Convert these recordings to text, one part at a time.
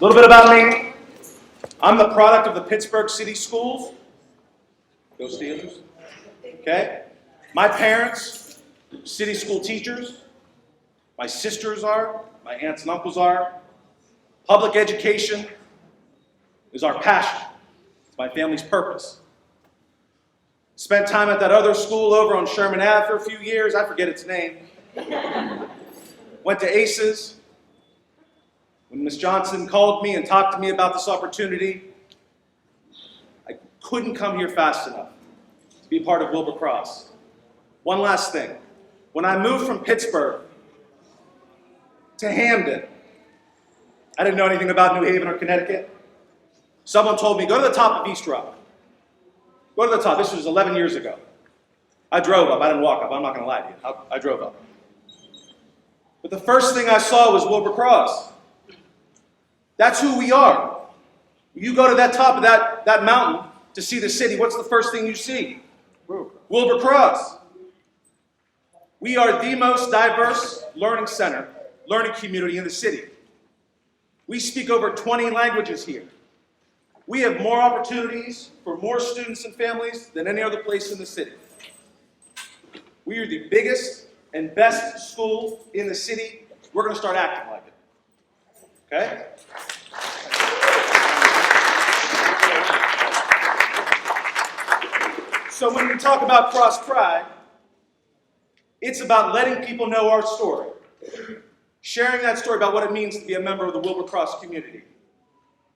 little bit about me. I'm the product of the Pittsburgh City Schools. Go Steelers. Okay? My parents, city school teachers. My sisters are. My aunts and uncles are. Public education is our passion. It's my family's purpose. Spent time at that other school over on Sherman Ave for a few years. I forget its name. Went to ACES. When Ms. Johnson called me and talked to me about this opportunity, I couldn't come here fast enough to be part of Wilbur Cross. One last thing. When I moved from Pittsburgh to Hamden, I didn't know anything about New Haven or Connecticut. Someone told me, go to the top of East Rock. Go to the top. This was 11 years ago. I drove up. I didn't walk up. I'm not going to lie to you. I drove up. But the first thing I saw was Wilbur Cross. That's who we are. You go to that top of that mountain to see the city. What's the first thing you see? Wilbur Cross. We are the most diverse learning center, learning community in the city. We speak over 20 languages here. We have more opportunities for more students and families than any other place in the city. We are the biggest and best school in the city. We're going to start acting like it. Okay? So when we talk about Cross Pride, it's about letting people know our story. Sharing that story about what it means to be a member of the Wilbur Cross community.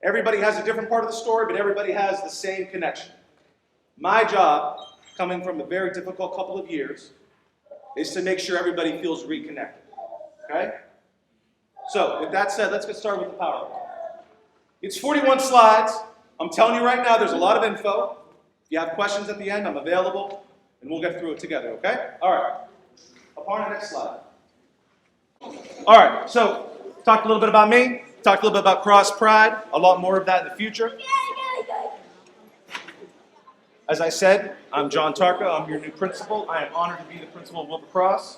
Everybody has a different part of the story, but everybody has the same connection. My job, coming from a very difficult couple of years, is to make sure everybody feels reconnected. Okay? So, with that said, let's get started with the PowerPoint. It's 41 slides. I'm telling you right now, there's a lot of info. If you have questions at the end, I'm available, and we'll get through it together, okay? All right. Upon the next slide. All right, so talked a little bit about me, talked a little bit about Cross Pride, a lot more of that in the future. As I said, I'm John Tarka, I'm your new principal. I am honored to be the principal of Wilbur Cross.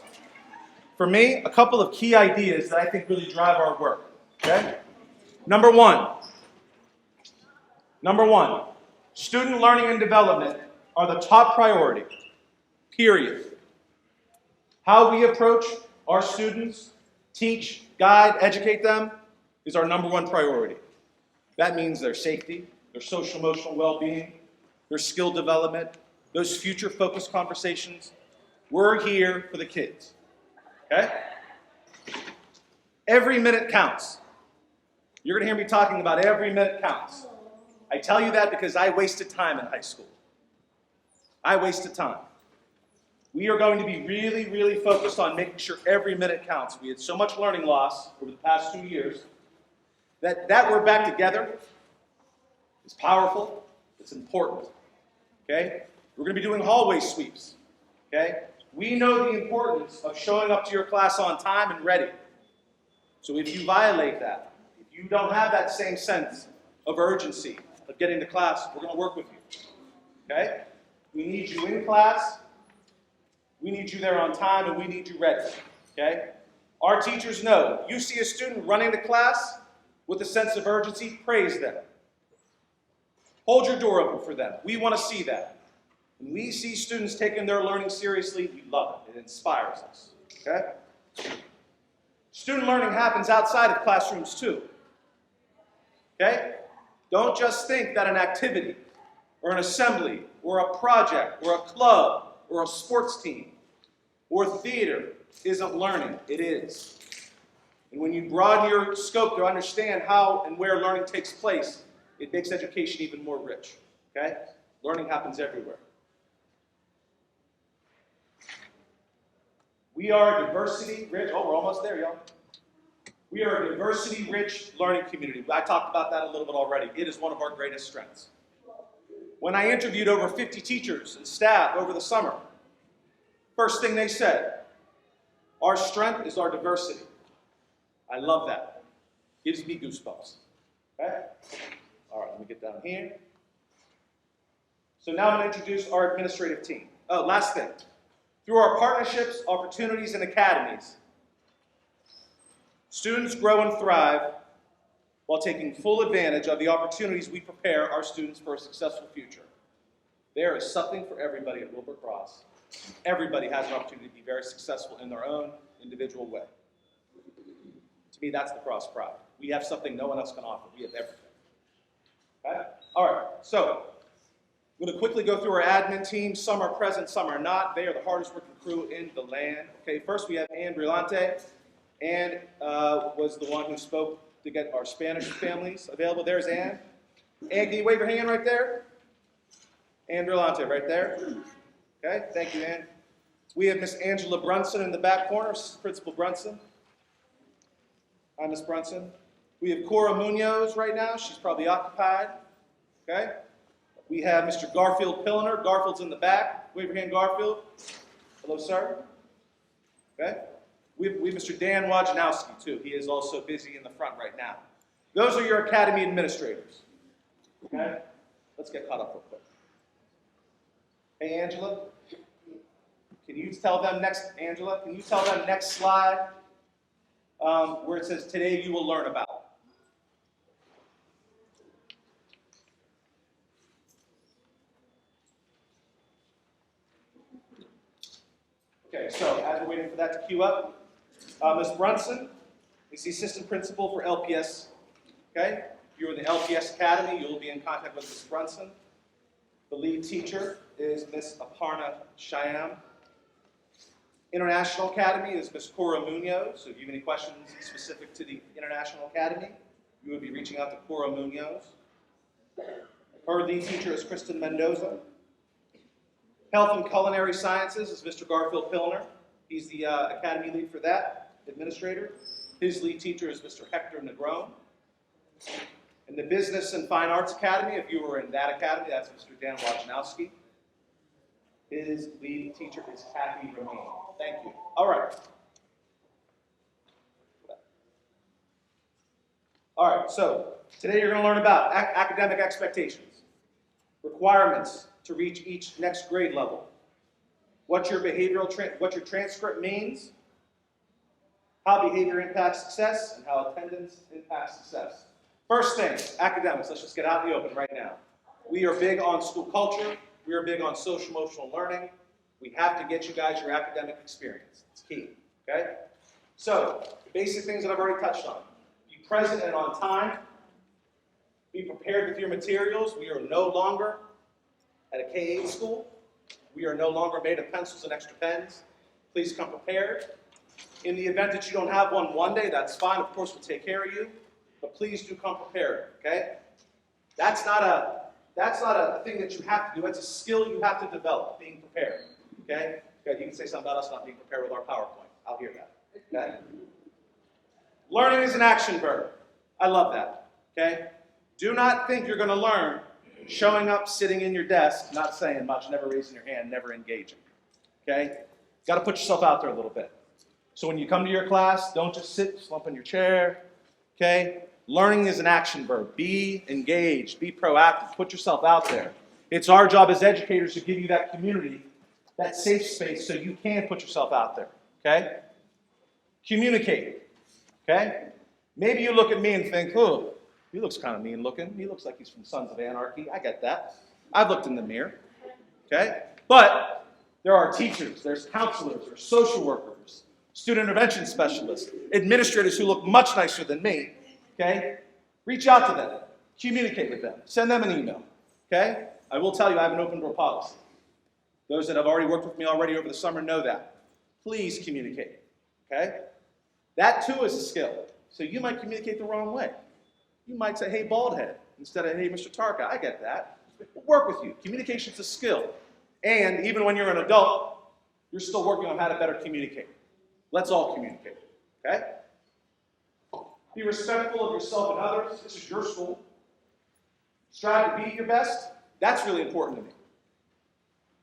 For me, a couple of key ideas that I think really drive our work, okay? Number one, student learning and development are the top priority, period. How we approach our students, teach, guide, educate them is our number one priority. That means their safety, their social emotional well-being, their skill development, those future-focused conversations. We're here for the kids, okay? Every minute counts. You're going to hear me talking about every minute counts. I tell you that because I wasted time in high school. I wasted time. We are going to be really, really focused on making sure every minute counts. We had so much learning loss over the past 2 years that we're back together is powerful, it's important, okay? We're going to be doing hallway sweeps, okay? We know the importance of showing up to your class on time and ready. So if you violate that, if you don't have that same sense of urgency of getting to class, we're going to work with you, okay? We need you in class. We need you there on time, and we need you ready, okay? Our teachers know. You see a student running to class with a sense of urgency, praise them. Hold your door open for them. We want to see that. When we see students taking their learning seriously, we love it. It inspires us, okay? Student learning happens outside of classrooms too, okay? Don't just think that an activity or an assembly or a project or a club or a sports team, or theater isn't learning. It is. And when you broaden your scope to understand how and where learning takes place, it makes education even more rich. Okay? Learning happens everywhere. We are a diversity-rich, we're almost there, y'all. We are a diversity-rich learning community. I talked about that a little bit already. It is one of our greatest strengths. When I interviewed over 50 teachers and staff over the summer, first thing they said, our strength is our diversity. I love that. Gives me goosebumps. Okay? All right, let me get down here. So now I'm going to introduce our administrative team. Oh, last thing. Through our partnerships, opportunities, and academies, students grow and thrive while taking full advantage of the opportunities we prepare our students for a successful future. There is something for everybody at Wilbur Cross. Everybody has an opportunity to be very successful in their own individual way. To me, that's the Cross Pride. We have something no one else can offer. We have everything. Okay? All right, so I'm going to quickly go through our admin team. Some are present, some are not. They are the hardest working crew in the land. Okay, first we have Ann Brillante. Ann was the one who spoke to get our Spanish families available. There's Ann. Ann, can you wave your hand right there? Ann Brillante right there. Okay, thank you, Ann. We have Miss Angela Brunson in the back corner, Principal Brunson. Hi, Miss Brunson. We have Cora Munoz right now. She's probably occupied. Okay. We have Mr. Garfield Pilliner. Garfield's in the back. Wave your hand, Garfield. Hello, sir. Okay. We have Mr. Dan Wojnowski, too. He is also busy in the front right now. Those are your academy administrators. Okay. Let's get caught up real quick. Hey, Angela. Can you tell them next, Angela, can you tell them next slide where it says, today you will learn about? Okay, so as we're waiting for that to queue up, Ms. Brunson is the assistant principal for LPS. Okay, if you're in the LPS Academy, you'll be in contact with Ms. Brunson. The lead teacher is Ms. Aparna Shyam. International Academy is Ms. Cora Munoz. So if you have any questions specific to the International Academy, you would be reaching out to Cora Munoz. Her lead teacher is Kristen Mendoza. Health and Culinary Sciences is Mr. Garfield Pilliner. He's the academy lead for that, administrator. His lead teacher is Mr. Hector Negron. In the Business and Fine Arts Academy, if you were in that academy, that's Mr. Dan Wojnowski. His lead teacher is Kathy Ramin. Thank you. All right. All right, so today you're going to learn about academic expectations, requirements to reach each next grade level, what your transcript means, how behavior impacts success, and how attendance impacts success. First thing, academics. Let's just get out in the open right now. We are big on school culture. We are big on social-emotional learning. We have to get you guys your academic experience. It's key, okay? So, basic things that I've already touched on. Be present and on time. Be prepared with your materials. We are no longer at a K-8 school. We are no longer made of pencils and extra pens. Please come prepared. In the event that you don't have one day, that's fine. Of course, we'll take care of you. But please do come prepared, okay? That's not a thing that you have to do. It's a skill you have to develop, being prepared, okay? You can say something about us not being prepared with our PowerPoint. I'll hear that, okay? Learning is an action verb. I love that, okay? Do not think you're going to learn showing up, sitting in your desk, not saying much, never raising your hand, never engaging, okay? Got to put yourself out there a little bit. So when you come to your class, don't just sit, slump in your chair, okay? Learning is an action verb. Be engaged, be proactive, put yourself out there. It's our job as educators to give you that community, that safe space so you can put yourself out there, okay? Communicate, okay? Maybe you look at me and think, oh, he looks kind of mean looking. He looks like he's from Sons of Anarchy. I get that. I've looked in the mirror, okay? But there are teachers, there's counselors, there's social workers, student intervention specialists, administrators who look much nicer than me, okay? Reach out to them. Communicate with them. Send them an email, okay? I will tell you I have an open door policy. Those that have already worked with me already over the summer know that. Please communicate, okay? That too is a skill. So you might communicate the wrong way. You might say, hey, bald head, instead of, hey, Mr. Tarka. I get that. We'll work with you. Communication's a skill. And even when you're an adult, you're still working on how to better communicate. Let's all communicate, okay? Be respectful of yourself and others. This is your school. Strive to be your best. That's really important to me.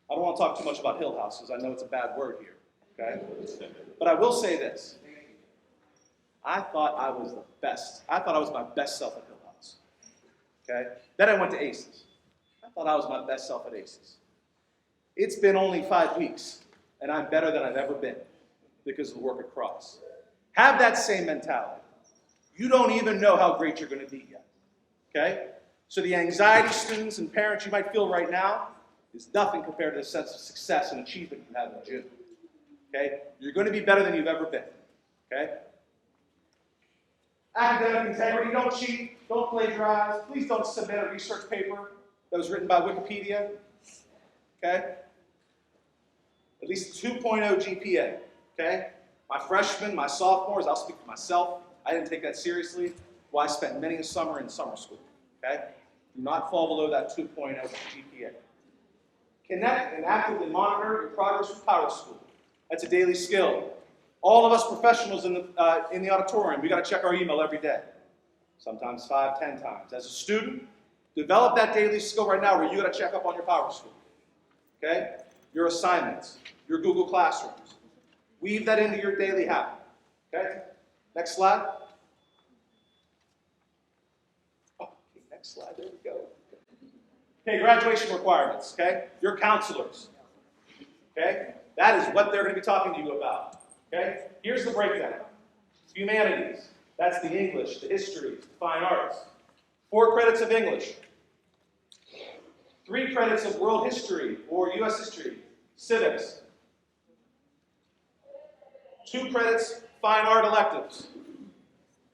I don't want to talk too much about Hill House because I know it's a bad word here, okay? But I will say this. I thought I was the best. I thought I was my best self at Hill House, okay? Then I went to ACES. I thought I was my best self at ACES. It's been only 5 weeks, and I'm better than I've ever been because of the work at Cross. Have that same mentality. you don't even know how great you're going to be yet. Okay? So the anxiety students and parents you might feel right now is nothing compared to the sense of success and achievement you have in June. Okay? You're going to be better than you've ever been. Okay? Academic integrity, don't cheat, don't plagiarize. Please don't submit a research paper that was written by Wikipedia. Okay? At least 2.0 GPA. Okay? My freshmen, my sophomores, I'll speak for myself. I didn't take that seriously. Well, I spent many a summer in summer school. Okay? Do not fall below that 2.0 GPA. Connect and actively monitor your progress with Power School. That's a daily skill. All of us professionals in the auditorium, we got to check our email every day. Sometimes 5, 10 times. As a student, develop that daily skill right now where you got to check up on your Power School. Okay? Your assignments, your Google Classrooms. Weave that into your daily habit. Okay? Next slide. Oh, okay, next slide. There we go. Okay, graduation requirements. Okay? Your counselors. Okay? That is what they're going to be talking to you about. Okay? Here's the breakdown. Humanities. That's the English, the history, the fine arts. 4 credits of English. 3 credits of world history or U.S. history. Civics. 2 credits, fine art electives.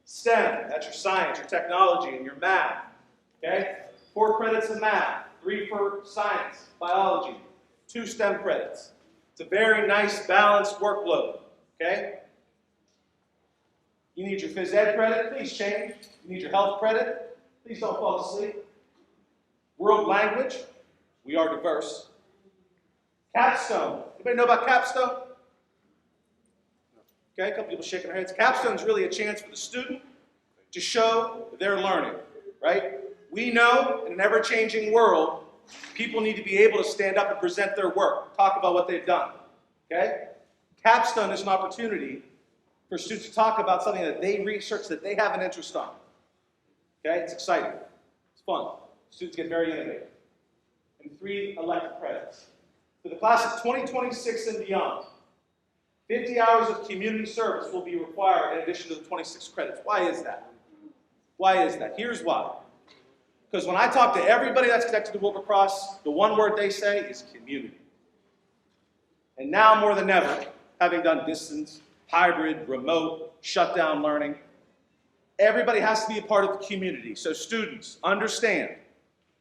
STEM, that's your science, your technology, and your math. Okay? 4 credits of math, 3 for science, biology, 2 STEM credits. It's a very nice, balanced workload. Okay? You need your phys ed credit, please change. You need your health credit, please don't fall asleep. World language, we are diverse. Capstone, anybody know about capstone? Okay, a couple people shaking their heads. Capstone is really a chance for the student to show their learning, right? We know in an ever-changing world, people need to be able to stand up and present their work, talk about what they've done, okay? Capstone is an opportunity for students to talk about something that they research, that they have an interest on, okay? It's exciting. It's fun. Students get very innovative. And 3 elective credits. For the class of 2026 and beyond, 50 hours of community service will be required in addition to the 26 credits. Why is that? Why is that? Here's why. Because when I talk to everybody that's connected to Wilbur Cross, the one word they say is community. And now more than ever, having done distance, hybrid, remote, shutdown learning, everybody has to be a part of the community. So students, understand,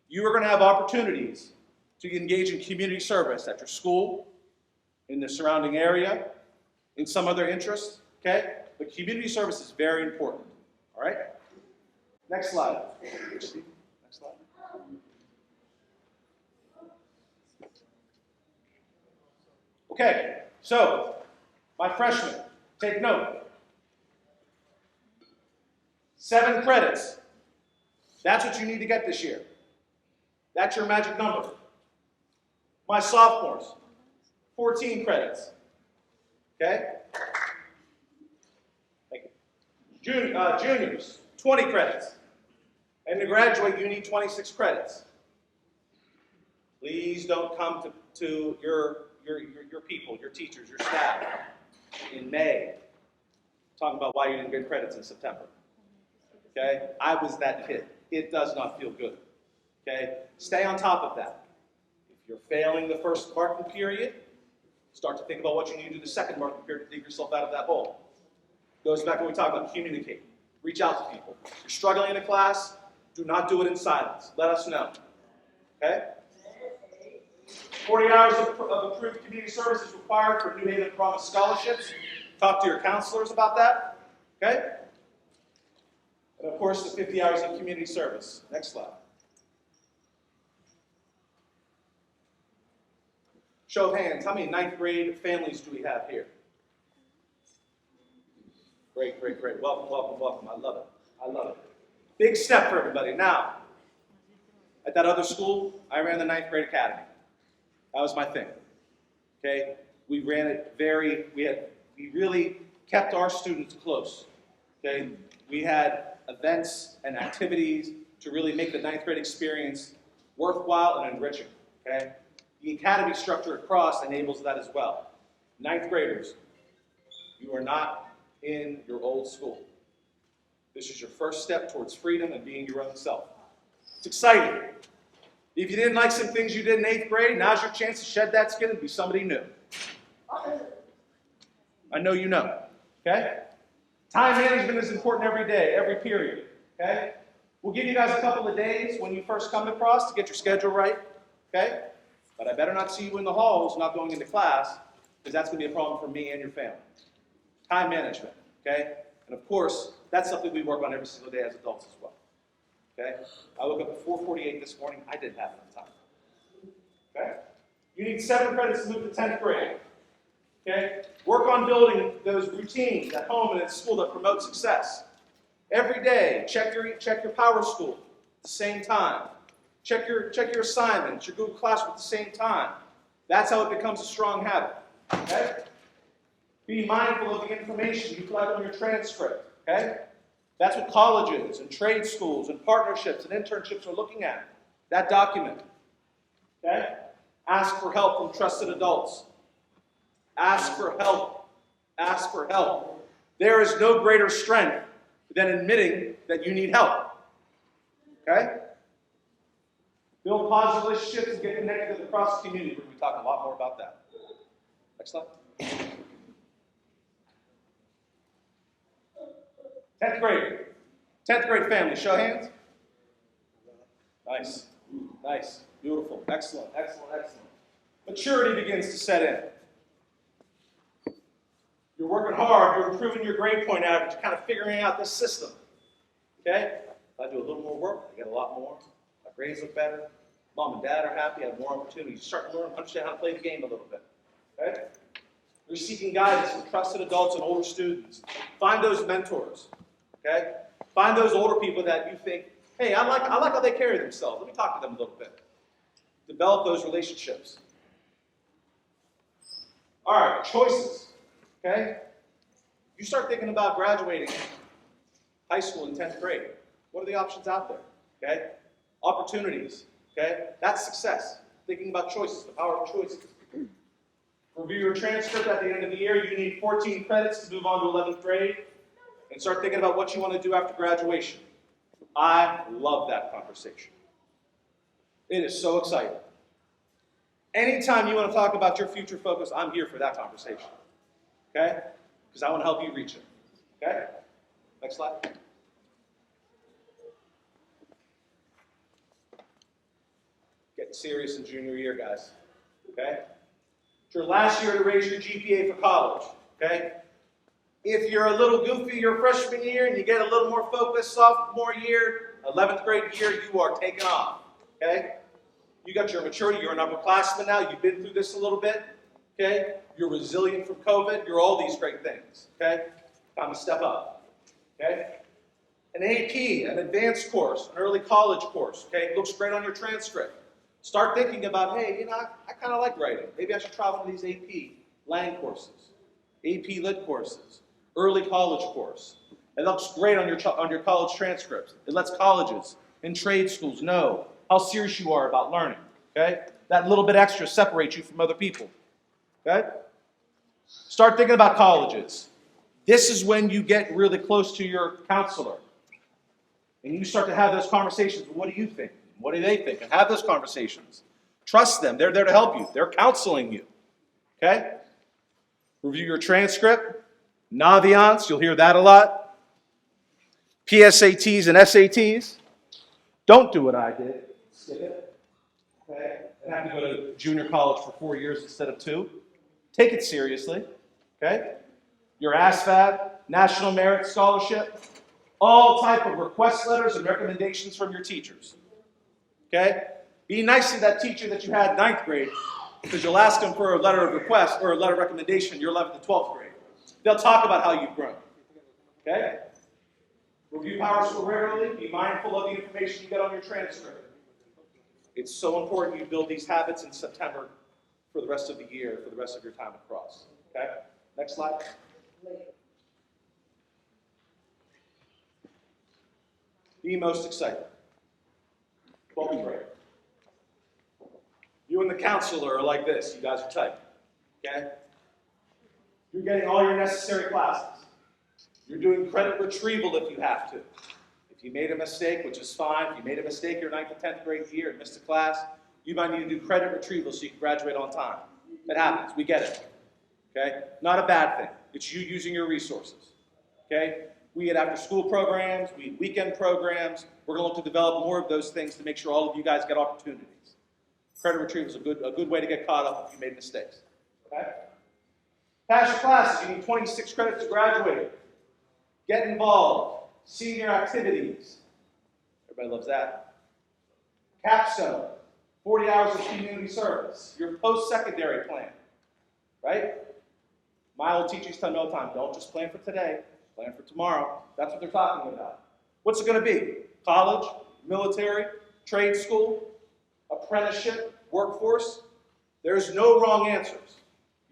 you are going to have opportunities to engage in community service at your school, in the surrounding area, in some other interest, okay? But community service is very important, all right? Next slide. Next slide. Okay, so, my freshmen, take note. 7 credits. That's what you need to get this year. That's your magic number. My sophomores, 14 credits. Okay? Thank you. Juniors, 20 credits. And to graduate, you need 26 credits. Please don't come to your people, your teachers, your staff in May talking about why you didn't get credits in September. Okay? I was that kid. It does not feel good. Okay? Stay on top of that. If you're failing the first marking period, start to think about what you need to do the second marking period to dig yourself out of that hole. Goes back to what we talked about, communicate. Reach out to people. If you're struggling in a class, do not do it in silence. Let us know. Okay? 40 hours of approved community service is required for New Haven Promise scholarships. Talk to your counselors about that. Okay? And of course, the 50 hours of community service. Next slide. Show of hands, how many 9th grade families do we have here? Great, great, great. Welcome, welcome, welcome. I love it. I love it. Big step for everybody. Now, at that other school, I ran the 9th grade academy. That was my thing. Okay? We ran it we really kept our students close. Okay? We had events and activities to really make the 9th grade experience worthwhile and enriching. Okay? The academy structure at Cross enables that as well. 9th graders, you are not in your old school. This is your first step towards freedom and being your own self. It's exciting. If you didn't like some things you did in 8th grade, now's your chance to shed that skin and be somebody new. I know you know, okay? Time management is important every day, every period, okay? We'll give you guys a couple of days when you first come across to get your schedule right, okay? But I better not see you in the halls not going into class, because that's going to be a problem for me and your family. Time management, okay? And of course, that's something we work on every single day as adults as well, okay? I woke up at 4:48 this morning. I didn't have enough time, okay? You need 7 credits to move to 10th grade, okay? Work on building those routines at home and at school that promote success. Every day, check your Power School at the same time. Check your assignments, your Google Classroom at the same time. That's how it becomes a strong habit, okay? Be mindful of the information you collect on your transcript, okay? That's what colleges and trade schools and partnerships and internships are looking at, that document, okay? Ask for help from trusted adults. Ask for help. Ask for help. There is no greater strength than admitting that you need help, okay? Build positive relationships and get connected to the cross community. We're going to be talking a lot more about that. Next slide. 10th grade. 10th grade family. Show hands. Nice. Nice. Beautiful. Excellent. Excellent. Excellent. Maturity begins to set in. You're working hard. You're improving your grade point average. You're kind of figuring out this system. Okay? If I do a little more work, I get a lot more. My grades look better. Mom and dad are happy. I have more opportunities. You start to learn, understand how to play the game a little bit. Okay? You're seeking guidance from trusted adults and older students. Find those mentors. Okay? Find those older people that you think, hey, I like how they carry themselves. Let me talk to them a little bit. Develop those relationships. All right, choices. Okay? You start thinking about graduating high school in 10th grade. What are the options out there? Okay? Opportunities. Okay? That's success. Thinking about choices, the power of choices. Review your transcript at the end of the year. You need 14 credits to move on to 11th grade. And start thinking about what you want to do after graduation. I love that conversation. It is so exciting. Anytime you want to talk about your future focus, I'm here for that conversation. Okay? Because I want to help you reach it. Okay? Next slide. Getting serious in junior year, guys. Okay? It's your last year to raise your GPA for college. Okay? If you're a little goofy your freshman year and you get a little more focused sophomore year, 11th grade year, you are taking off. Okay? You got your maturity. You're an upperclassman now. You've been through this a little bit. Okay? You're resilient from COVID. You're all these great things. Okay? Time to step up. Okay? An AP, an advanced course, an early college course. Okay? It looks great on your transcript. Start thinking about, hey, you know, I kind of like writing. Maybe I should try one of these AP Lang courses, AP Lit courses, early college course. It looks great on your college transcripts. It lets colleges and trade schools know how serious you are about learning. Okay? That little bit extra separates you from other people. Okay? Start thinking about colleges. This is when you get really close to your counselor. And you start to have those conversations. What do you think? What do they think? And have those conversations. Trust them. They're there to help you. They're counseling you. Okay? Review your transcript. Naviance, you'll hear that a lot. PSATs and SATs. Don't do what I did. Skip it. Okay? And have to go to junior college for 4 years instead of 2. Take it seriously. Okay? Your ASVAB, National Merit Scholarship, all type of request letters and recommendations from your teachers. Okay? Be nice to that teacher that you had in 9th grade, because you'll ask them for a letter of request or a letter of recommendation in your 11th and 12th grade. They'll talk about how you've grown. Okay? Review Power School regularly. Be mindful of the information you get on your transcript. It's so important you build these habits in September for the rest of the year, for the rest of your time across. Okay? Next slide. The most exciting. 12th grade. You and the counselor are like this. You guys are tight. Okay? You're getting all your necessary classes. You're doing credit retrieval if you have to. If you made a mistake, which is fine, if you made a mistake your 9th to 10th grade year and missed a class, you might need to do credit retrieval so you can graduate on time. It happens. We get it. Okay? Not a bad thing. It's you using your resources. Okay? We had after-school programs. We had weekend programs. We're going to look to develop more of those things to make sure all of you guys get opportunities. Credit retrieval is a good way to get caught up if you made mistakes. Okay? Pass your classes. You need 26 credits to graduate. Get involved. Senior activities. Everybody loves that. Capstone. 40 hours of community service. Your post-secondary plan. Right? My old teachers tell me all the time, don't just plan for today, plan for tomorrow. That's what they're talking about. What's it going to be? College, military, trade school, apprenticeship, workforce? There's no wrong answers.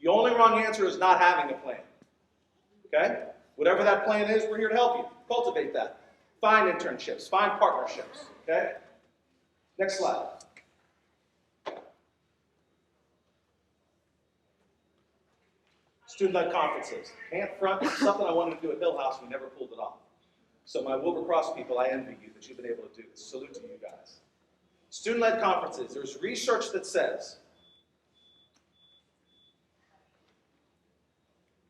The only wrong answer is not having a plan. Okay? Whatever that plan is, we're here to help you. Cultivate that. Find internships, find partnerships. Okay? Next slide. Student-led conferences. Camp Front is something I wanted to do at Hill House, we never pulled it off. So my Wilbur Cross people, I envy you that you've been able to do this. Salute to you guys. Student-led conferences. There's research that says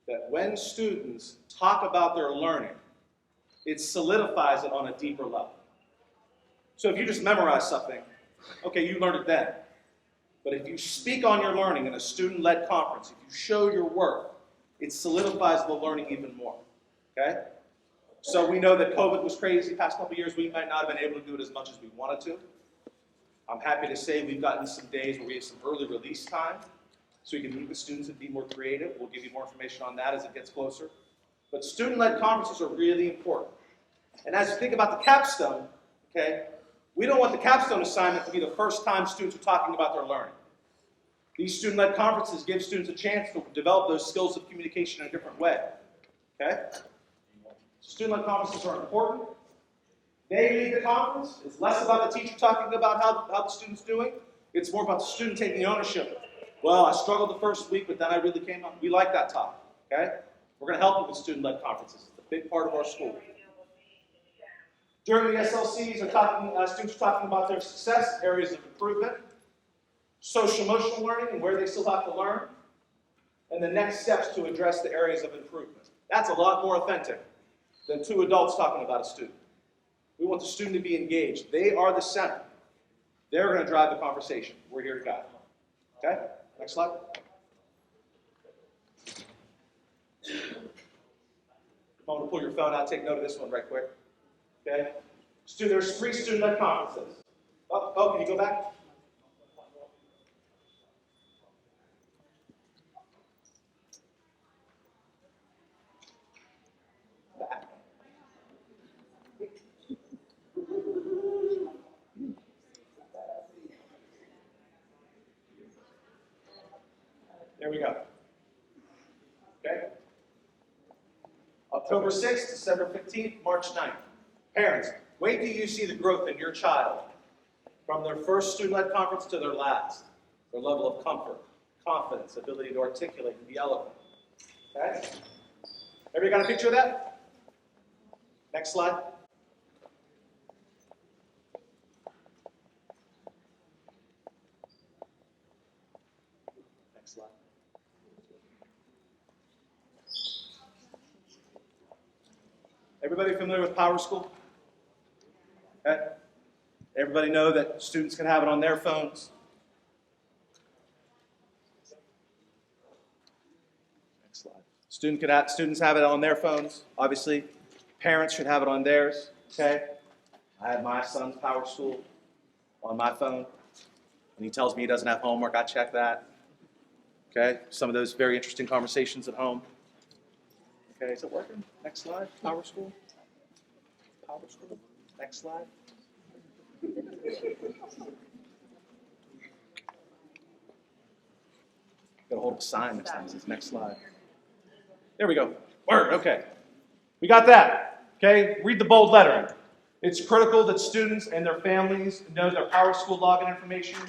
that when students talk about their learning, it solidifies it on a deeper level. So if you just memorize something, okay, you learned it then. But if you speak on your learning in a student-led conference, if you show your work, it solidifies the learning even more. Okay? So we know that COVID was crazy. Past couple of years, we might not have been able to do it as much as we wanted to. I'm happy to say we've gotten some days where we have some early release time, so we can meet with students and be more creative. We'll give you more information on that as it gets closer. But student-led conferences are really important. And as you think about the capstone, okay, we don't want the capstone assignment to be the first time students are talking about their learning. These student-led conferences give students a chance to develop those skills of communication in a different way. Okay? Student-led conferences are important. They lead the conference. It's less about the teacher talking about how the student's doing. It's more about the student taking ownership. Well, I struggled the first week, but then I really came up. We like that topic. Okay? We're going to help you with student-led conferences. It's a big part of our school. During the SLCs, students are talking about their success, areas of improvement, social-emotional learning and where they still have to learn, and the next steps to address the areas of improvement. That's a lot more authentic than two adults talking about a student. We want the student to be engaged. They are the center. They're going to drive the conversation. We're here to guide. Okay? Next slide. I'm going to pull your phone out. Take note of this one right quick. Okay? There's 3 student-led conferences. Oh, can you go back? Back. There we go. Okay? October 6th, December 15th, March 9th. Parents, wait till you see the growth in your child from their first student-led conference to their last. Their level of comfort, confidence, ability to articulate and be eloquent. Okay? Everybody got a picture of that? Next slide. Next slide. Everybody familiar with Power School? Okay. Everybody know that students can have it on their phones. Next slide. Students have it on their phones. Obviously, parents should have it on theirs. Okay. I have my son's Power School on my phone. When he tells me he doesn't have homework, I check that. Okay. Some of those very interesting conversations at home. Okay, is it working? Next slide. Power School. Power School. Next slide. Gotta hold a sign next time. Says next slide. There we go. Word. Okay. We got that. Okay. Read the bold lettering. It's critical that students and their families know their Power School login information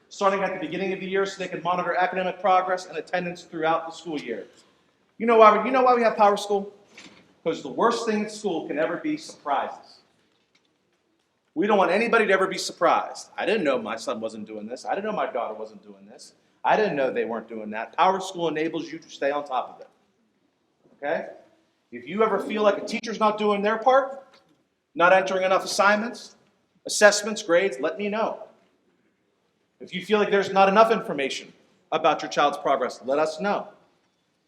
starting at the beginning of the year so they can monitor academic progress and attendance throughout the school year. You know why we have Power School? Because the worst thing at school can ever be surprises. We don't want anybody to ever be surprised. I didn't know my son wasn't doing this. I didn't know my daughter wasn't doing this. I didn't know they weren't doing that. Power School enables you to stay on top of it. Okay? If you ever feel like a teacher's not doing their part, not entering enough assignments, assessments, grades, let me know. If you feel like there's not enough information about your child's progress, let us know.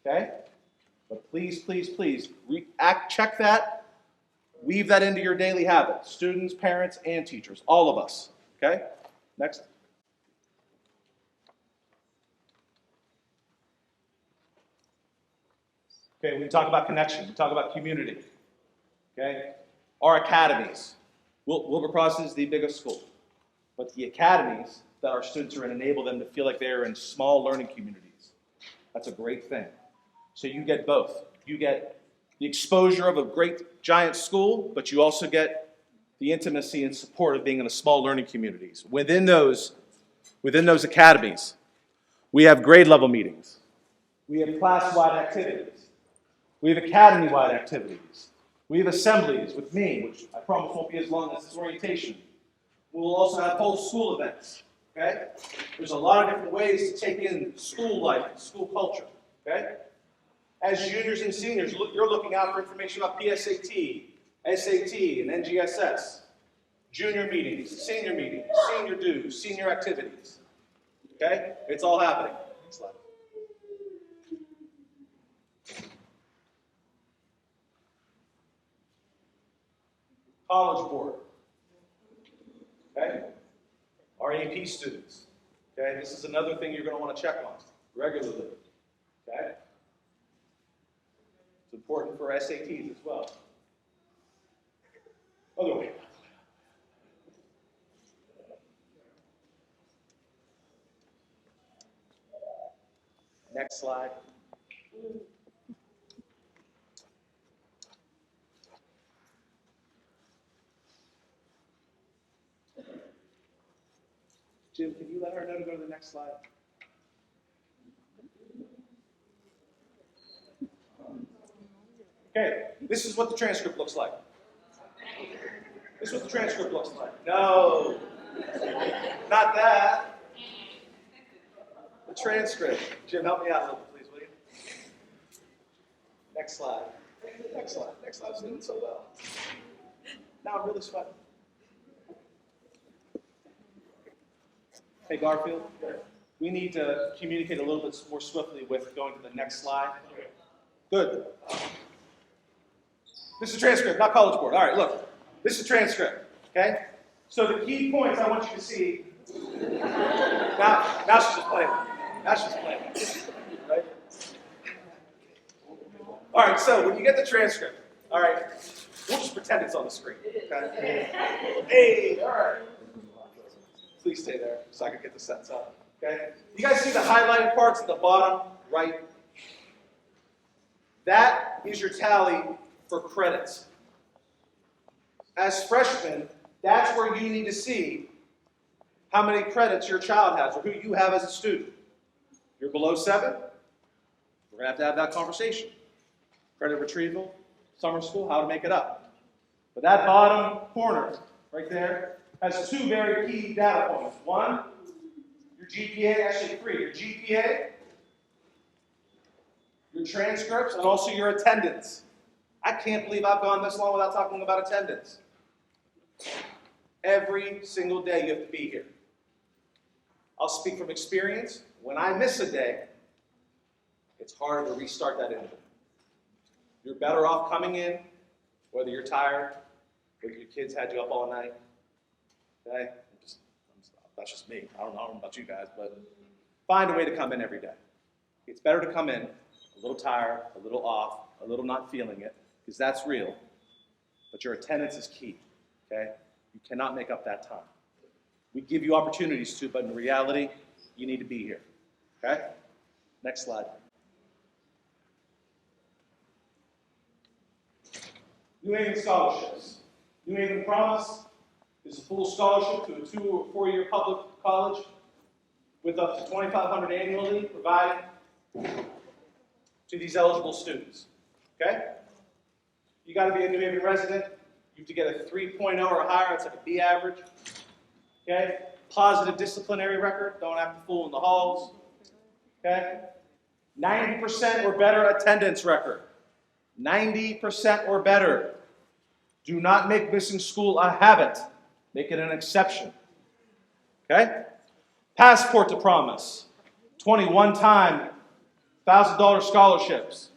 Okay? But please, please, please, check that. Weave that into your daily habit. Students, parents, and teachers. All of us. Okay? Next. Okay, we talk about connection. We talk about community. Okay? Our academies. Wilbur Cross is the biggest school. But the academies that our students are in enable them to feel like they're in small learning communities. That's a great thing. So you get both. You get the exposure of a great giant school, but you also get the intimacy and support of being in a small learning communities. Within those academies, we have grade level meetings. We have class-wide activities. We have academy-wide activities. We have assemblies with me, which I promise won't be as long as this orientation. We'll also have whole school events. Okay? There's a lot of different ways to take in school life and school culture. Okay? As juniors and seniors, you're looking out for information about PSAT, SAT, and NGSS. Junior meetings, senior dues, senior activities. Okay? It's all happening. Next slide. College Board. Okay? Our AP students. Okay? This is another thing you're going to want to check on regularly. Okay? It's important for SATs as well. Other way. Next slide. Jim, can you let her know to go to the next slide? Okay, this is what the transcript looks like. This is what the transcript looks like. No, not that. The transcript. Jim, help me out a little bit, please, will you? Next slide. Next slide. Next slide. I was doing so well. Now I'm really sweating. Hey, Garfield, we need to communicate a little bit more swiftly with going to the next slide. Good. This is a transcript, not College Board. All right, look. This is a transcript, okay? So the key points I want you to see. Now she's just playing. Now she's playing. Right? All right, so when you get the transcript, all right, we'll just pretend it's on the screen. Okay? Hey, all right. Please stay there so I can get the sentence up. Okay? You guys see the highlighted parts at the bottom right? That is your tally for credits. As freshmen, that's where you need to see how many credits your child has or who you have as a student. You're below 7, we're going to have that conversation. Credit retrieval, summer school, how to make it up. But that bottom corner right there has 2 very key data points. 1, your GPA, actually 3. Your GPA, your transcripts, and also your attendance. I can't believe I've gone this long without talking about attendance. Every single day you have to be here. I'll speak from experience. When I miss a day, it's harder to restart that engine. You're better off coming in, whether you're tired, whether your kids had you up all night. Okay? That's just me. I don't know about you guys, but find a way to come in every day. It's better to come in a little tired, a little off, a little not feeling it, because that's real. But your attendance is key. Okay? You cannot make up that time. We give you opportunities to, but in reality, you need to be here. Okay? Next slide. New England scholarships. New England Promise is a full scholarship to a 2 or 4 year public college with up to $2,500 annually provided to these eligible students. Okay? You got to be a New Haven resident. You have to get a 3.0 or higher. It's like a B average. Okay? Positive disciplinary record. Don't act a fool in the halls. Okay? 90% or better attendance record. 90% or better. Do not make missing school a habit. Make it an exception. Okay? Passport to promise. 21-time $1,000 scholarships.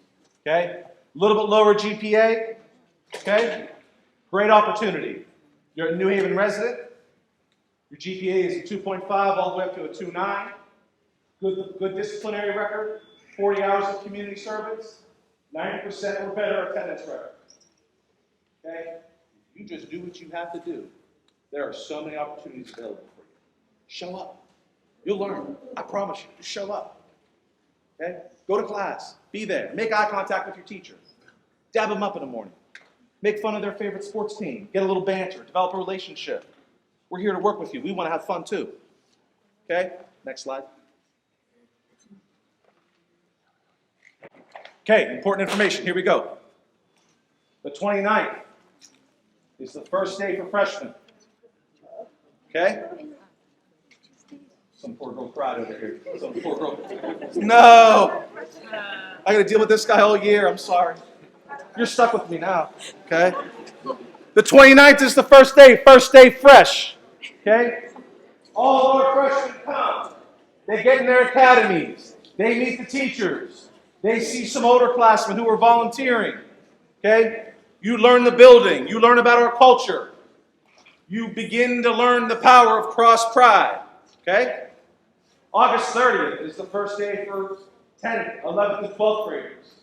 Okay? A little bit lower GPA. Okay? Great opportunity. You're a New Haven resident. Your GPA is a 2.5 all the way up to a 2.9. Good disciplinary record. 40 hours of community service. 90% or better attendance record. Okay? You just do what you have to do. There are so many opportunities available for you. Show up. You'll learn. I promise you. Just show up. Okay? Go to class. Be there. Make eye contact with your teacher. Dab them up in the morning. Make fun of their favorite sports team. Get a little banter. Develop a relationship. We're here to work with you. We want to have fun too. Okay? Next slide. Okay, important information. Here we go. The 29th is the first day for freshmen. Okay? Some poor girl cried over here. Some poor girl. No! I got to deal with this guy all year. I'm sorry. You're stuck with me now. Okay? The 29th is the first day fresh. Okay? All our freshmen come. They get in their academies. They meet the teachers. They see some older classmen who are volunteering. Okay? You learn the building. You learn about our culture. You begin to learn the power of cross pride. Okay? August 30th is the first day for 10th, 11th, and 12th graders.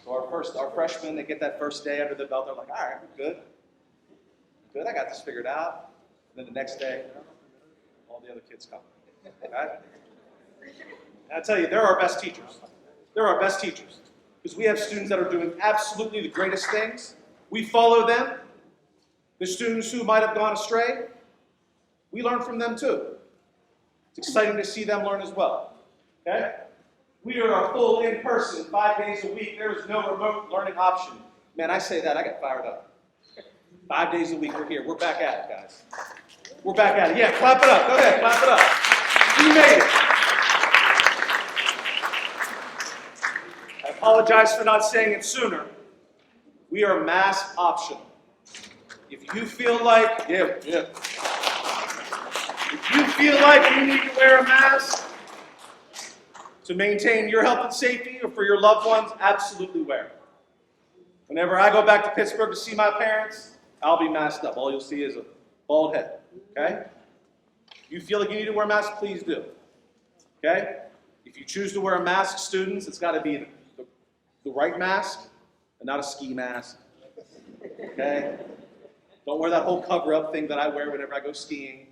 So our freshmen, they get that first day under the belt. They're like, all right, we're good. Good, I got this figured out. And then the next day, all the other kids come. Okay? And I tell you, they're our best teachers. They're our best teachers. Because we have students that are doing absolutely the greatest things. We follow them. The students who might have gone astray, we learn from them too. It's exciting to see them learn as well. Okay? We are full in person 5 days a week. There is no remote learning option. Man, I say that, I get fired up. 5 days a week, we're here. We're back at it, guys. We're back at it. Yeah, clap it up. Go ahead, clap it up. We made it. I apologize for not saying it sooner. We are mask optional. If you feel like, If you feel like you need to wear a mask to maintain your health and safety or for your loved ones, absolutely wear it. Whenever I go back to Pittsburgh to see my parents, I'll be masked up. All you'll see is a bald head. Okay? If you feel like you need to wear a mask, please do. Okay? If you choose to wear a mask, students, it's got to be the right mask and not a ski mask. Okay? Don't wear that whole cover-up thing that I wear whenever I go skiing.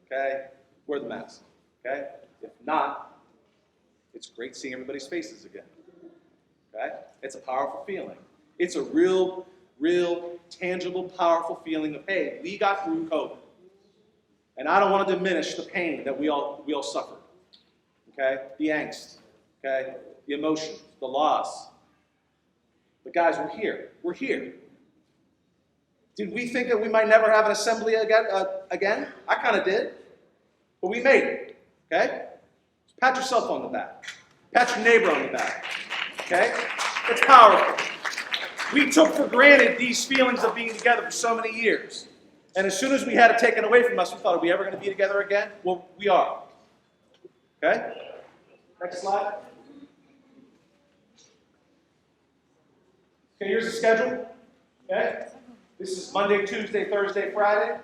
Okay? Wear the mask. Okay? If not, it's great seeing everybody's faces again. Okay? It's a powerful feeling. It's a real, tangible, powerful feeling of, hey, we got through COVID. And I don't want to diminish the pain that we all suffered. Okay? The angst. Okay? The emotion. The loss. But guys, we're here. We're here. Did we think that we might never have an assembly again? I kind of did. But we made it. Okay? Pat yourself on the back. Pat your neighbor on the back. Okay? It's powerful. We took for granted these feelings of being together for so many years. And as soon as we had it taken away from us, we thought, are we ever going to be together again? Well, we are. Okay? Next slide. Okay, here's the schedule. Okay? This is Monday, Tuesday, Thursday, Friday.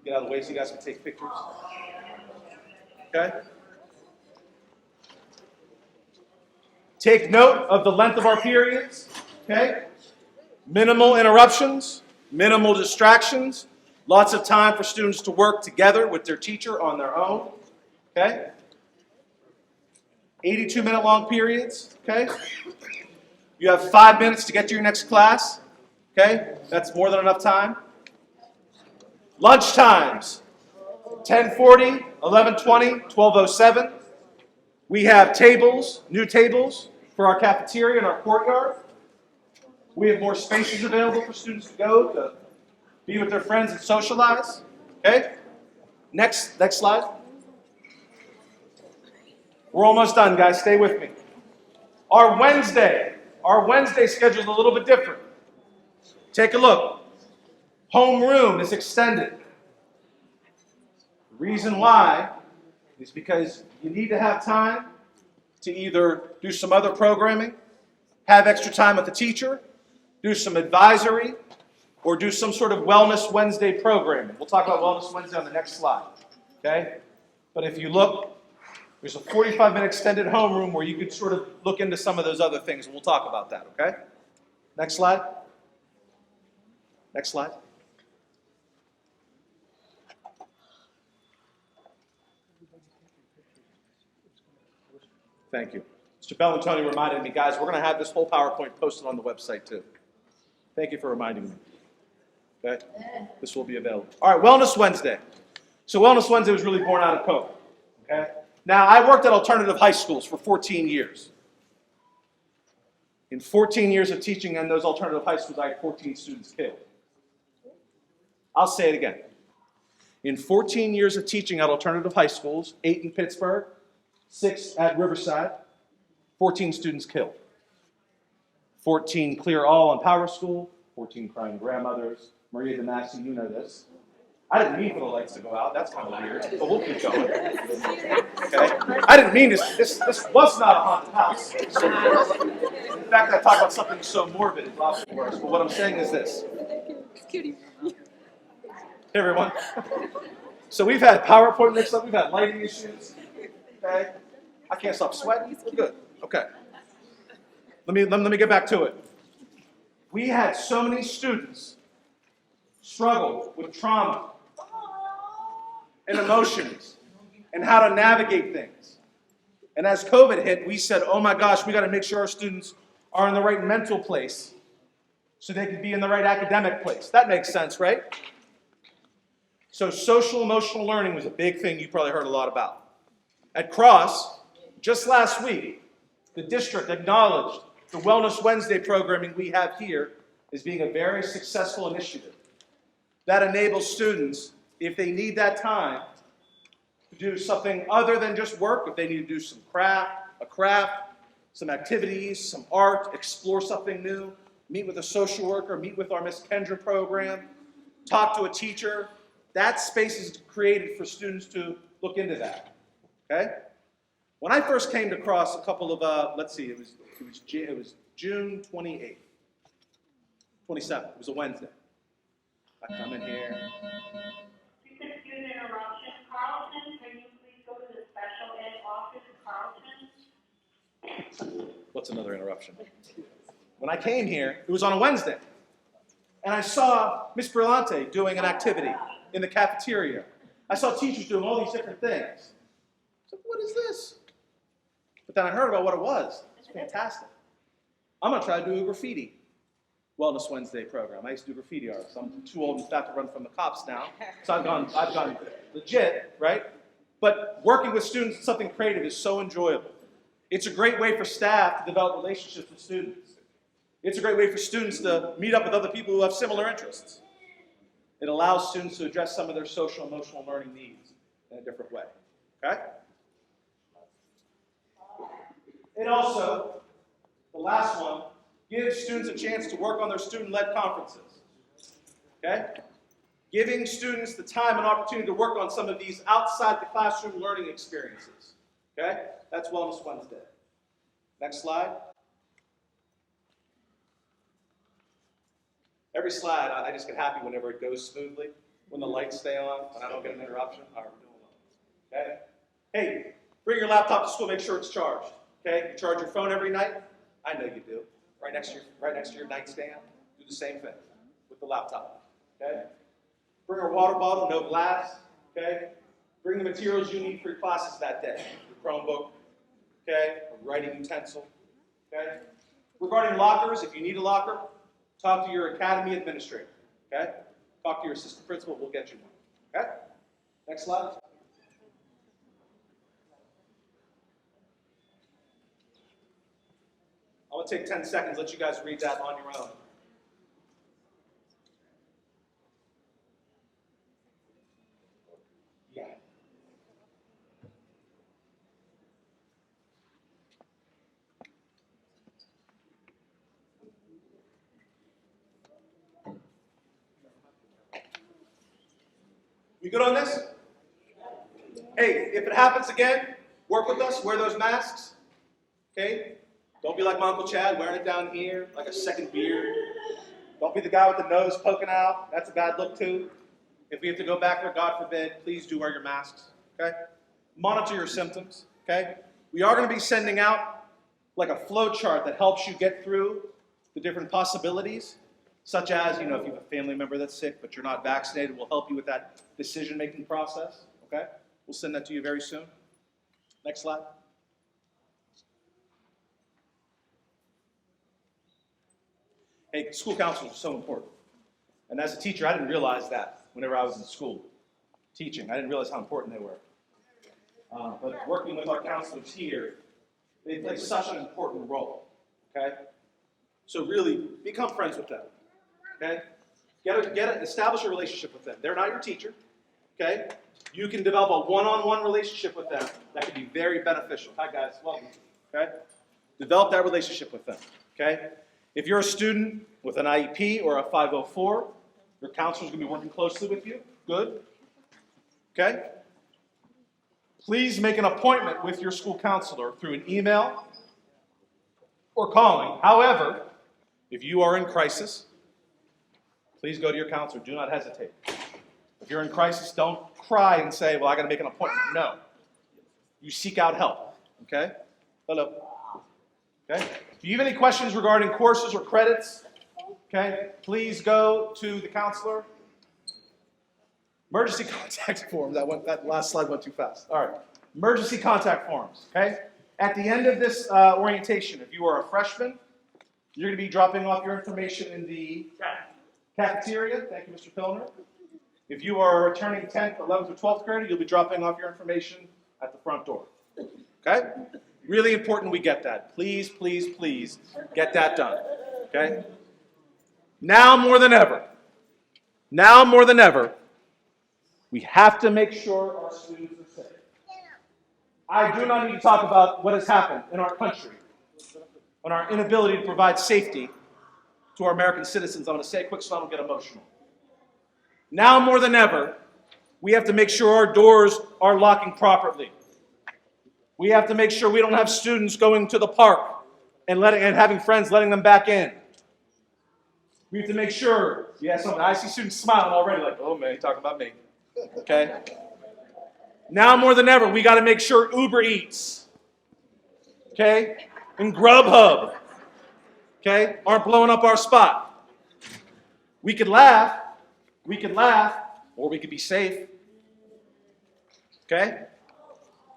Get out of the way so you guys can take pictures. Okay? Take note of the length of our periods. Okay? Minimal interruptions, minimal distractions, lots of time for students to work together with their teacher on their own. Okay? 82-minute long periods. Okay? You have 5 minutes to get to your next class. Okay? That's more than enough time. Lunch times. 10:40, 11:20, 12:07. We have tables, new tables for our cafeteria and our courtyard. We have more spaces available for students to go to be with their friends and socialize. Okay? Next slide. We're almost done, guys. Stay with me. Our Wednesday schedule is a little bit different. Take a look. Homeroom is extended. The reason why is because you need to have time to either do some other programming, have extra time with the teacher, do some advisory, or do some sort of Wellness Wednesday programming. We'll talk about Wellness Wednesday on the next slide. Okay? But if you look, there's a 45-minute extended homeroom where you could sort of look into some of those other things, and we'll talk about that, okay? Next slide. Next slide. Thank you. Mr. Bellantoni reminded me, guys, we're going to have this whole PowerPoint posted on the website, too. Thank you for reminding me. Okay? This will be available. All right, Wellness Wednesday. So Wellness Wednesday was really born out of COVID, okay? Now, I worked at alternative high schools for 14 years. In 14 years of teaching in those alternative high schools, I had 14 students killed. I'll say it again. In 14 years of teaching at alternative high schools, 8 in Pittsburgh, 6 at Riverside, 14 students killed. 14 clear all on Power School, 14 crying grandmothers. Maria DeMassi, you know this. I didn't mean for the lights to go out. That's kind of weird, but we'll keep going. Okay? I didn't mean this was not a haunted house. In fact, I talk about something so morbid, it's often worse. But what I'm saying is this. Hey, everyone. So we've had PowerPoint mix up. We've had lighting issues. Okay? I can't stop sweating. We're good. Okay. Let me get back to it. We had so many students struggle with trauma and emotions and how to navigate things. And as COVID hit, we said, oh my gosh, we got to make sure our students are in the right mental place so they can be in the right academic place. That makes sense, right? So social emotional learning was a big thing you probably heard a lot about. At Cross, just last week, the district acknowledged the Wellness Wednesday programming we have here as being a very successful initiative that enables students, if they need that time, to do something other than just work, if they need to do some craft, some activities, some art, explore something new, meet with a social worker, meet with our Miss Kendra program, talk to a teacher. That space is created for students to look into that. Okay? When I first came to Cross, a couple of, it was June 28th, 27th. It was a Wednesday. I come in here. Just an interruption. Carlton, can you please go to the special ed office, Carlton? What's another interruption? When I came here, it was on a Wednesday. And I saw Miss Brillante doing an activity in the cafeteria. I saw teachers doing all these different things. I said, what is this? But then I heard about what it was. It's fantastic. I'm going to try to do a graffiti Wellness Wednesday program. I used to do graffiti art. So I'm too old and fat to run from the cops now. So I've gone legit, right? But working with students in something creative is so enjoyable. It's a great way for staff to develop relationships with students. It's a great way for students to meet up with other people who have similar interests. It allows students to address some of their social and emotional learning needs in a different way. Okay? It also, the last one, gives students a chance to work on their student-led conferences. Okay? Giving students the time and opportunity to work on some of these outside the classroom learning experiences. Okay? That's Wellness Wednesday. Next slide. Every slide, I just get happy whenever it goes smoothly, when the lights stay on, and I don't get an interruption. All right, we're doing well. Okay? Hey, bring your laptop to school, make sure it's charged. Okay? You charge your phone every night? I know you do. Right next to your nightstand. Do the same thing with the laptop. Okay? Bring a water bottle, no glass. Okay? Bring the materials you need for your classes that day. Your Chromebook. Okay? A writing utensil. Okay? Regarding lockers, if you need a locker, talk to your academy administrator. Okay? Talk to your assistant principal, we'll get you one. Okay? Next slide. I'm going to take 10 seconds, let you guys read that on your own. You good on this? Hey, if it happens again, work with us, wear those masks. Okay? Don't be like my Uncle Chad, wearing it down here, like a second beard. Don't be the guy with the nose poking out. That's a bad look too. If we have to go back there, God forbid, please do wear your masks. Okay? Monitor your symptoms. Okay? We are going to be sending out like a flow chart that helps you get through the different possibilities, such as, if you have a family member that's sick but you're not vaccinated, we'll help you with that decision-making process. Okay? We'll send that to you very soon. Next slide. Hey, school counselors are so important. And as a teacher, I didn't realize that whenever I was in school teaching. I didn't realize how important they were. But working with our counselors here, they play such an important role. Okay? So really, become friends with them. Okay? Establish a relationship with them. They're not your teacher. Okay? You can develop a one-on-one relationship with them that can be very beneficial. Hi guys, welcome. Okay? Develop that relationship with them. Okay? If you're a student with an IEP or a 504, your counselor is going to be working closely with you. Good. Okay? Please make an appointment with your school counselor through an email or calling. However, if you are in crisis, please go to your counselor. Do not hesitate. If you're in crisis, don't cry and say, well, I got to make an appointment. No. You seek out help. Okay? Hello. Okay? If you have any questions regarding courses or credits, okay, please go to the counselor. Emergency contact forms. That last slide went too fast. All right. Emergency contact forms. Okay? At the end of this orientation, if you are a freshman, you're going to be dropping off your information in the cafeteria. Thank you, Mr. Pilner. If you are a returning 10th, 11th, or 12th grader, you'll be dropping off your information at the front door. Okay? Really important we get that. Please, please, please get that done. Okay? Now more than ever, we have to make sure our students are safe. I do not need to talk about what has happened in our country on our inability to provide safety to our American citizens. I'm going to say it quick so I don't get emotional. Now more than ever, we have to make sure our doors are locking properly. We have to make sure we don't have students going to the park and having friends letting them back in. We have to make sure, I see students smiling already like, oh man, you're talking about me. Okay? Now more than ever, we got to make sure Uber Eats, okay, and Grubhub, okay, aren't blowing up our spot. We could laugh, or we could be safe. Okay?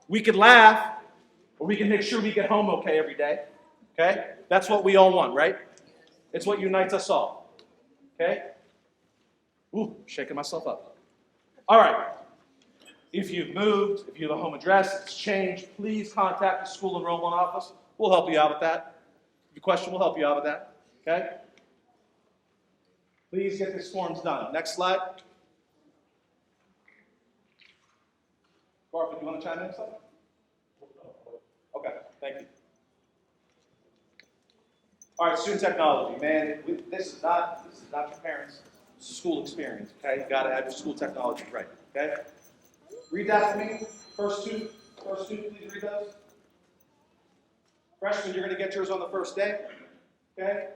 We could laugh, or we can make sure we get home okay every day. Okay? That's what we all want, right? It's what unites us all. Okay? Ooh, shaking myself up. All right. If you've moved, if you have a home address, it's changed, please contact the school enrollment office. We'll help you out with that. If you have a question, we'll help you out with that. Okay? Please get these forms done. Next slide. Garfield, you want to chime in something? Okay, thank you. All right, student technology. Man, this is not your parents. It's a school experience, okay? You've got to have your school technology right, okay? Read that for me. First two, please read those. Freshmen, you're going to get yours on the first day, okay?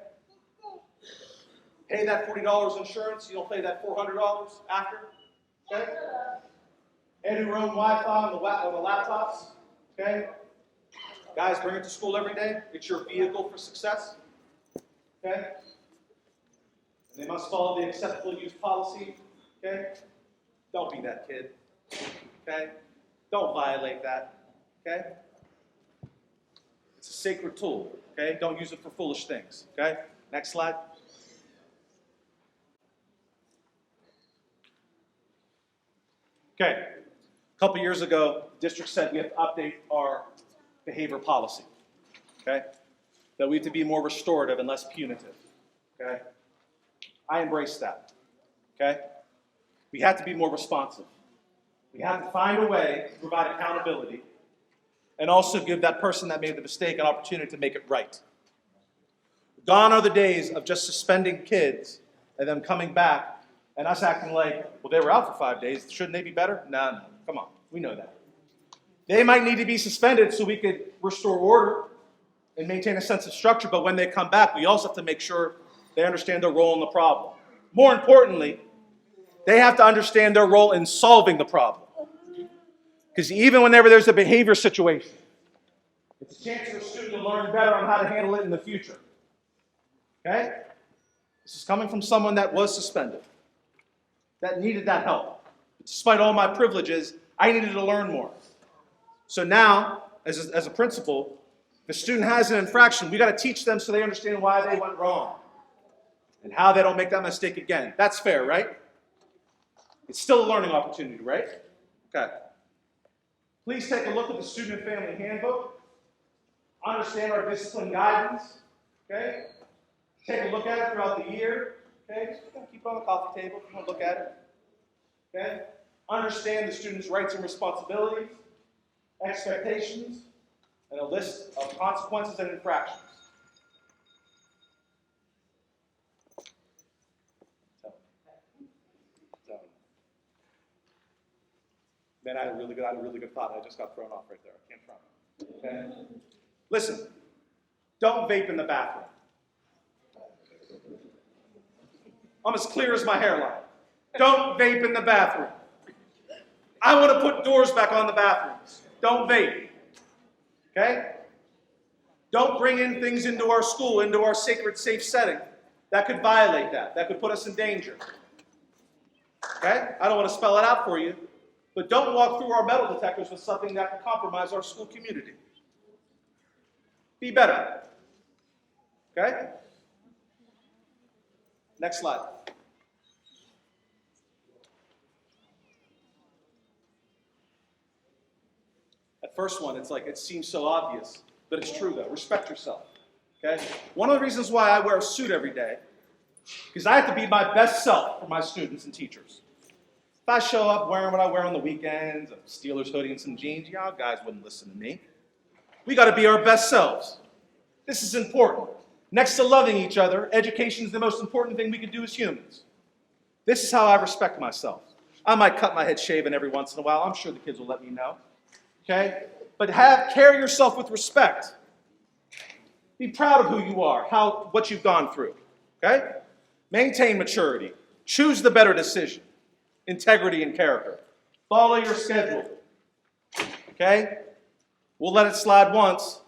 Pay that $40 insurance. You'll pay that $400 after, okay? And your own Wi-Fi on the laptops, okay? Guys, bring it to school every day. It's your vehicle for success, okay? And they must follow the acceptable use policy, okay? Don't be that kid, okay? Don't violate that, okay? It's a sacred tool, okay? Don't use it for foolish things, okay? Next slide. Okay, a couple years ago, the district said we have to update our behavior policy, okay? That we have to be more restorative and less punitive, okay? I embrace that, okay? We have to be more responsive. We have to find a way to provide accountability and also give that person that made the mistake an opportunity to make it right. Gone are the days of just suspending kids and them coming back And us acting like, well, they were out for 5 days. Shouldn't they be better? No, come on. We know that. They might need to be suspended so we could restore order and maintain a sense of structure, but when they come back, we also have to make sure they understand their role in the problem. More importantly, they have to understand their role in solving the problem. Because even whenever there's a behavior situation, it's a chance for a student to learn better on how to handle it in the future. Okay? This is coming from someone that was suspended, that needed that help. Despite all my privileges, I needed to learn more. So now, as a principal, if a student has an infraction, we got to teach them so they understand why they went wrong and how they don't make that mistake again. That's fair, right? It's still a learning opportunity, right? Okay. Please take a look at the Student and Family Handbook. Understand our discipline guidance. Okay? Take a look at it throughout the year. Okay? Just keep it on the coffee table. If you want to look at it. Okay? Understand the student's rights and responsibilities, expectations, and a list of consequences and infractions. Man, I had a really good thought. I just got thrown off right there. I can't front. Okay? Listen, don't vape in the bathroom. I'm as clear as my hairline. Don't vape in the bathroom. I want to put doors back on the bathrooms. Don't vape. Okay? Don't bring in things into our school, into our sacred, safe setting. That could violate that. That could put us in danger. Okay? I don't want to spell it out for you. But don't walk through our metal detectors with something that can compromise our school community. Be better. Okay? Next slide. That first one, it's like, it seems so obvious, but it's true though. Respect yourself. Okay? One of the reasons why I wear a suit every day, because I have to be my best self for my students and teachers. If I show up wearing what I wear on the weekends, a Steelers hoodie and some jeans, y'all guys wouldn't listen to me. We got to be our best selves. This is important. Next to loving each other, education is the most important thing we can do as humans. This is how I respect myself. I might cut my head shaven every once in a while. I'm sure the kids will let me know. Okay? But carry yourself with respect. Be proud of who you are, what you've gone through. Okay? Maintain maturity. Choose the better decision. Integrity and character. Follow your schedule. Okay? We'll let it slide once.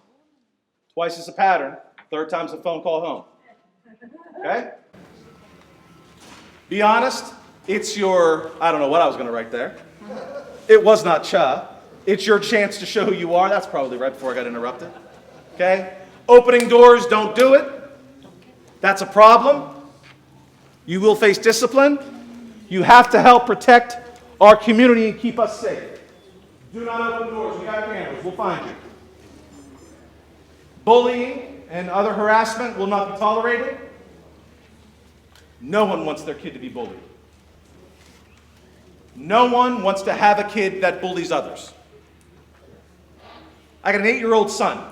Twice is a pattern. Third time's a phone call home. Okay? Be honest. It's your, I don't know what I was going to write there. It was not cha. It's your chance to show who you are. That's probably right before I got interrupted. Okay? Opening doors, don't do it. That's a problem. You will face discipline. You have to help protect our community and keep us safe. Do not open doors. We got cameras. We'll find you. Bullying and other harassment will not be tolerated. No one wants their kid to be bullied. No one wants to have a kid that bullies others. I got an 8-year-old son.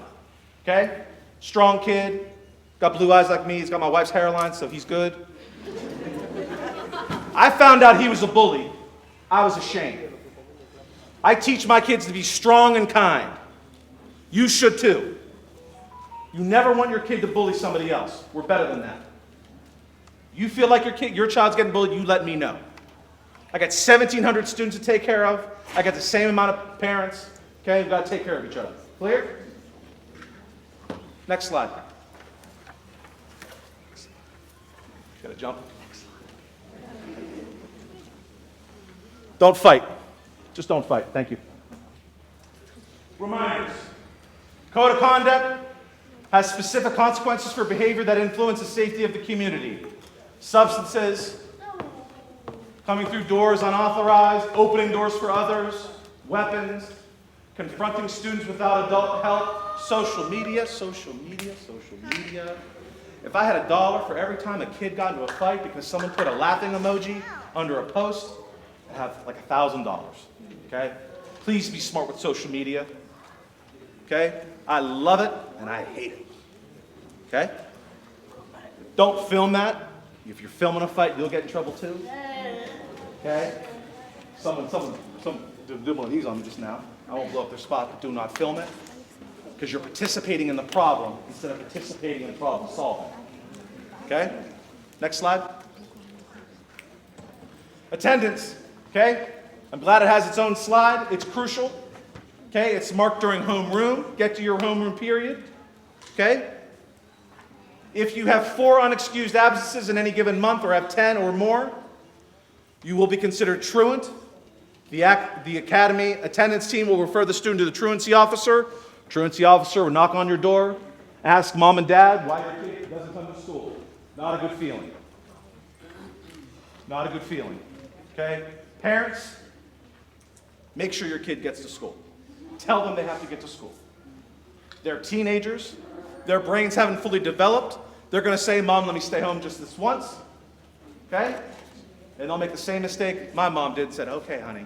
Okay? Strong kid. Got blue eyes like me. He's got my wife's hairline, so he's good. I found out he was a bully. I was ashamed. I teach my kids to be strong and kind. You should too. You never want your kid to bully somebody else. We're better than that. You feel like your child's getting bullied, you let me know. I got 1,700 students to take care of. I got the same amount of parents. Okay, we've got to take care of each other. Clear? Next slide. Got to jump. Don't fight. Just don't fight. Thank you. Reminders. Code of conduct has specific consequences for behavior that influence the safety of the community. Substances, coming through doors unauthorized, opening doors for others, weapons, confronting students without adult help, social media. If I had $1 for every time a kid got into a fight because someone put a laughing emoji under a post, I'd have like $1,000. Okay? Please be smart with social media. Okay? I love it and I hate it. Okay? Don't film that. If you're filming a fight, you'll get in trouble too. Okay? Someone did one of these on me just now. I won't blow up their spot, but do not film it. Because you're participating in the problem instead of participating in problem solving. Okay? Next slide. Attendance. Okay? I'm glad it has its own slide. It's crucial. Okay? It's marked during homeroom. Get to your homeroom period. Okay? If you have 4 unexcused absences in any given month or have 10 or more, you will be considered truant. The academy attendance team will refer the student to the truancy officer. Truancy officer will knock on your door, ask mom and dad why your kid doesn't come to school. Not a good feeling. Not a good feeling. Okay? Parents, make sure your kid gets to school. Tell them they have to get to school. They're teenagers. Their brains haven't fully developed. They're going to say, Mom, let me stay home just this once. Okay? And they'll make the same mistake my mom did and said, okay, honey.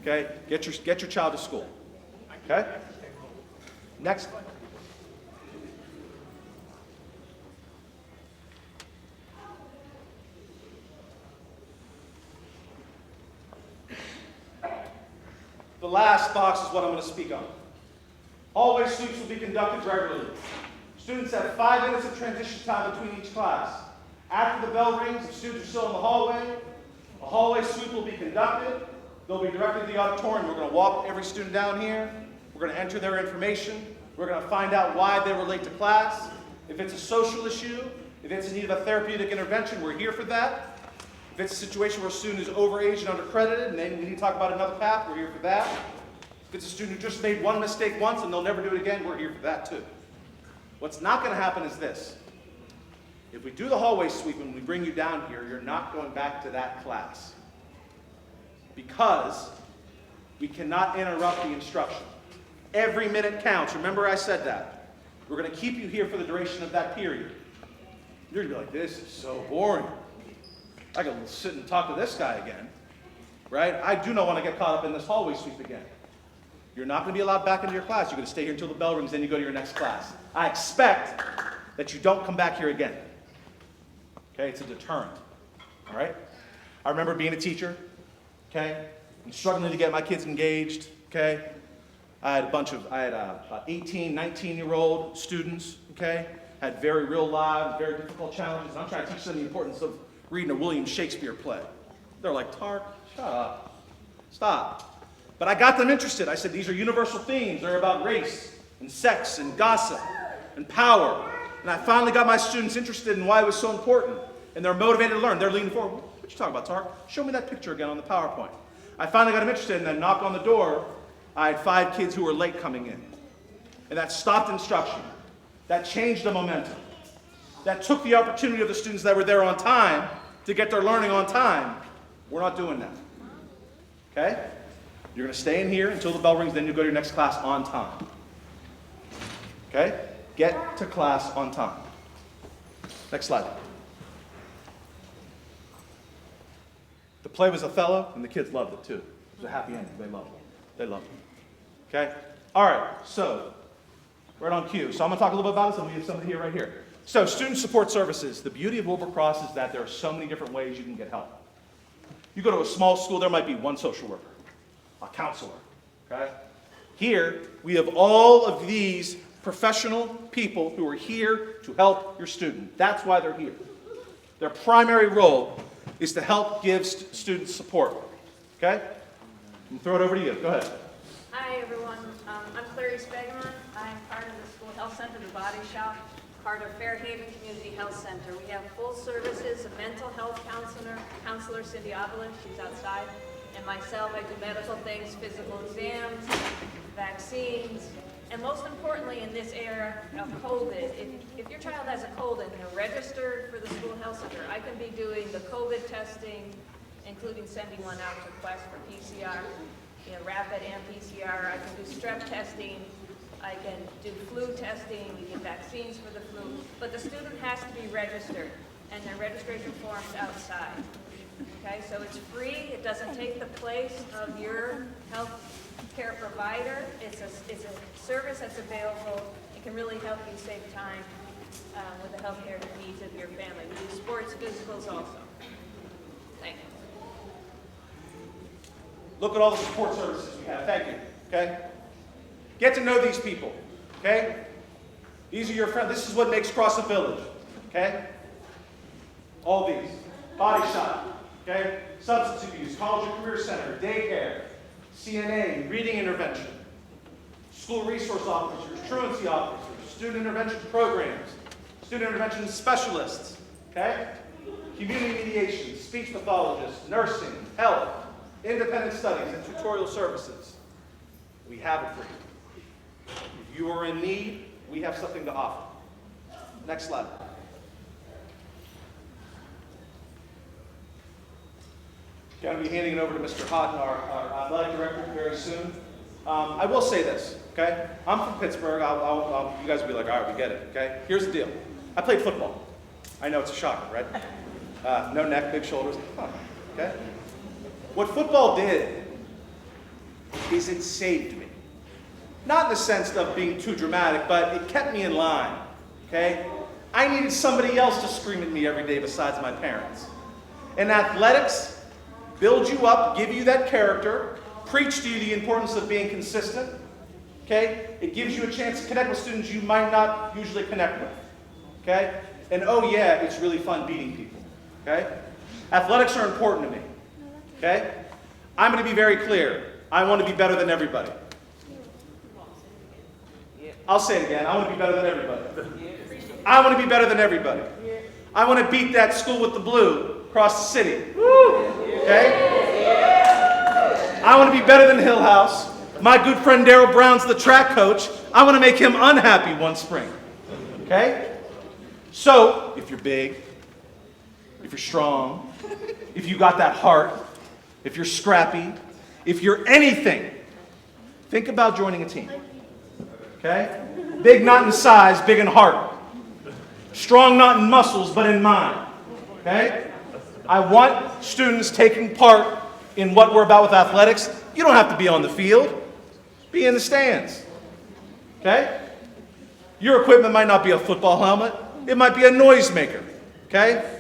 Okay? Get your child to school. Okay? Next. The last box is what I'm going to speak on. Hallway sweeps will be conducted regularly. Students have 5 minutes of transition time between each class. After the bell rings, if students are still in the hallway, a hallway sweep will be conducted. They'll be directed to the auditorium. We're going to walk every student down here. We're going to enter their information. We're going to find out why they were late to class. If it's a social issue, if it's in need of a therapeutic intervention, we're here for that. If it's a situation where a student is overage and undercredited and we need to talk about another path, we're here for that. If it's a student who just made one mistake once and they'll never do it again, we're here for that too. What's not going to happen is this. If we do the hallway sweep and we bring you down here, you're not going back to that class. Because we cannot interrupt the instruction. Every minute counts. Remember I said that. We're going to keep you here for the duration of that period. You're going to be like, this is so boring. I got to sit and talk to this guy again. Right? I do not want to get caught up in this hallway sweep again. You're not going to be allowed back into your class. You're going to stay here until the bell rings, then you go to your next class. I expect that you don't come back here again. Okay? It's a deterrent. All right? I remember being a teacher. Okay? And struggling to get my kids engaged. Okay? I had about 18, 19-year-old students. Okay? Had very real lives, very difficult challenges. And I'm trying to teach them the importance of reading a William Shakespeare play. They're like, Tark, shut up. Stop. But I got them interested. I said, these are universal themes. They're about race and sex and gossip and power. And I finally got my students interested in why it was so important. And they're motivated to learn. They're leaning forward. What you talking about, Tark? Show me that picture again on the PowerPoint. I finally got them interested, and then knock on the door. I had 5 kids who were late coming in. And that stopped instruction. That changed the momentum. That took the opportunity of the students that were there on time to get their learning on time. We're not doing that. Okay? You're going to stay in here until the bell rings, then you go to your next class on time. Okay? Get to class on time. Next slide. The play was Othello, and the kids loved it too. It was a happy ending. They loved it. They loved it. Okay? All right, so, right on cue. So I'm going to talk a little bit about this, and we have somebody here right here. So, student support services. The beauty of Wilbur Cross is that there are so many different ways you can get help. You go to a small school, there might be one social worker, a counselor, okay? Here, we have all of these professional people who are here to help your student. That's why they're here. Their primary role is to help give students support, okay? I'm throw it over to you. Go ahead. Hi, everyone. I'm Clarice Begeman. I'm part of the School Health Center, the Body Shop, part of Fairhaven Community Health Center. We have full services, a mental health counselor Cindy Avila, she's outside, and myself. I do medical things, physical exams, vaccines, and most importantly in this era of COVID, if your child has a cold and they're registered for the School Health Center, I can be doing the COVID testing, including sending one out to request for PCR, rapid and PCR. I can do strep testing. I can do flu testing. We get vaccines for the flu. But the student has to be registered, and their registration form's outside. Okay, so it's free. It doesn't take the place of your health care provider. It's a service that's available. It can really help you save time with the health care needs of your family. We do sports physicals also. Thank you. Look at all the support services we have. Thank you. Okay? Get to know these people. Okay? These are your friends. This is what makes Cross a village. Okay? All these. Body shop. Okay? Substance abuse, college and career center, daycare, CNA, reading intervention, school resource officers, truancy officers, student intervention programs, student intervention specialists, okay? Community mediation, speech pathologists, nursing, health, independent studies, and tutorial services. We have it for you. If you are in need, we have something to offer. Next slide. Going to be handing it over to Mr. Houghton, our athletic director, very soon. I will say this, okay? I'm from Pittsburgh. You guys will be like, all right, we get it, okay? Here's the deal. I played football. I know it's a shocker, right? No neck, big shoulders. Huh, okay? What football did is it saved me. Not in the sense of being too dramatic, but it kept me in line, okay? I needed somebody else to scream at me every day besides my parents. And athletics build you up, give you that character, preach to you the importance of being consistent, okay? It gives you a chance to connect with students you might not usually connect with, okay? And oh yeah, it's really fun beating people, okay? Athletics are important to me, okay? I'm going to be very clear. I want to be better than everybody. I'll say it again. I want to be better than everybody. I want to be better than everybody. I want to beat that school with the blue across the city. Okay? I want to be better than Hill House. My good friend Darryl Brown's the track coach. I want to make him unhappy one spring. Okay? So, if you're big, if you're strong, if you got that heart, if you're scrappy, if you're anything, think about joining a team. Okay? Big not in size, big in heart. Strong not in muscles, but in mind. Okay? I want students taking part in what we're about with athletics. You don't have to be on the field. Be in the stands. Okay? Your equipment might not be a football helmet. It might be a noisemaker. Okay?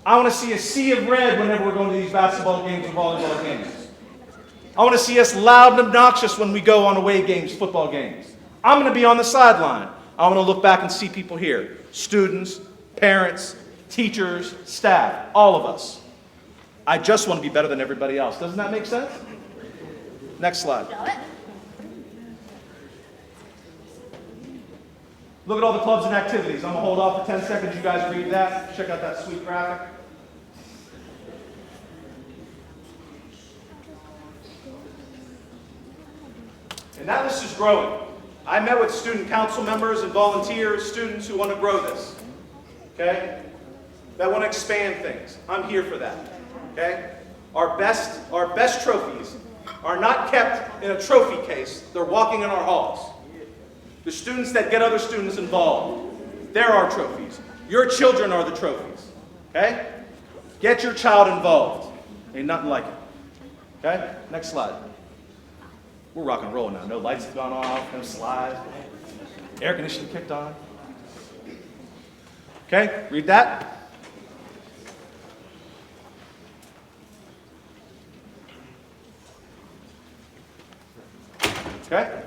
I want to see a sea of red whenever we're going to these basketball games and volleyball games. I want to see us loud and obnoxious when we go on away games, football games. I'm going to be on the sideline. I want to look back and see people here. Students, parents, teachers, staff, all of us. I just want to be better than everybody else. Doesn't that make sense? Next slide. Look at all the clubs and activities. I'm going to hold off for 10 seconds. You guys read that. Check out that sweet graphic. And that list is growing. I met with student council members and volunteers, students who want to grow this. Okay? That want to expand things. I'm here for that. Okay? Our best trophies are not kept in a trophy case. They're walking in our halls. The students that get other students involved, they're our trophies. Your children are the trophies. Okay? Get your child involved. Ain't nothing like it. Okay? Next slide. We're rock and roll now. No lights have gone off, no slides, air conditioning kicked on. Okay, read that. Okay.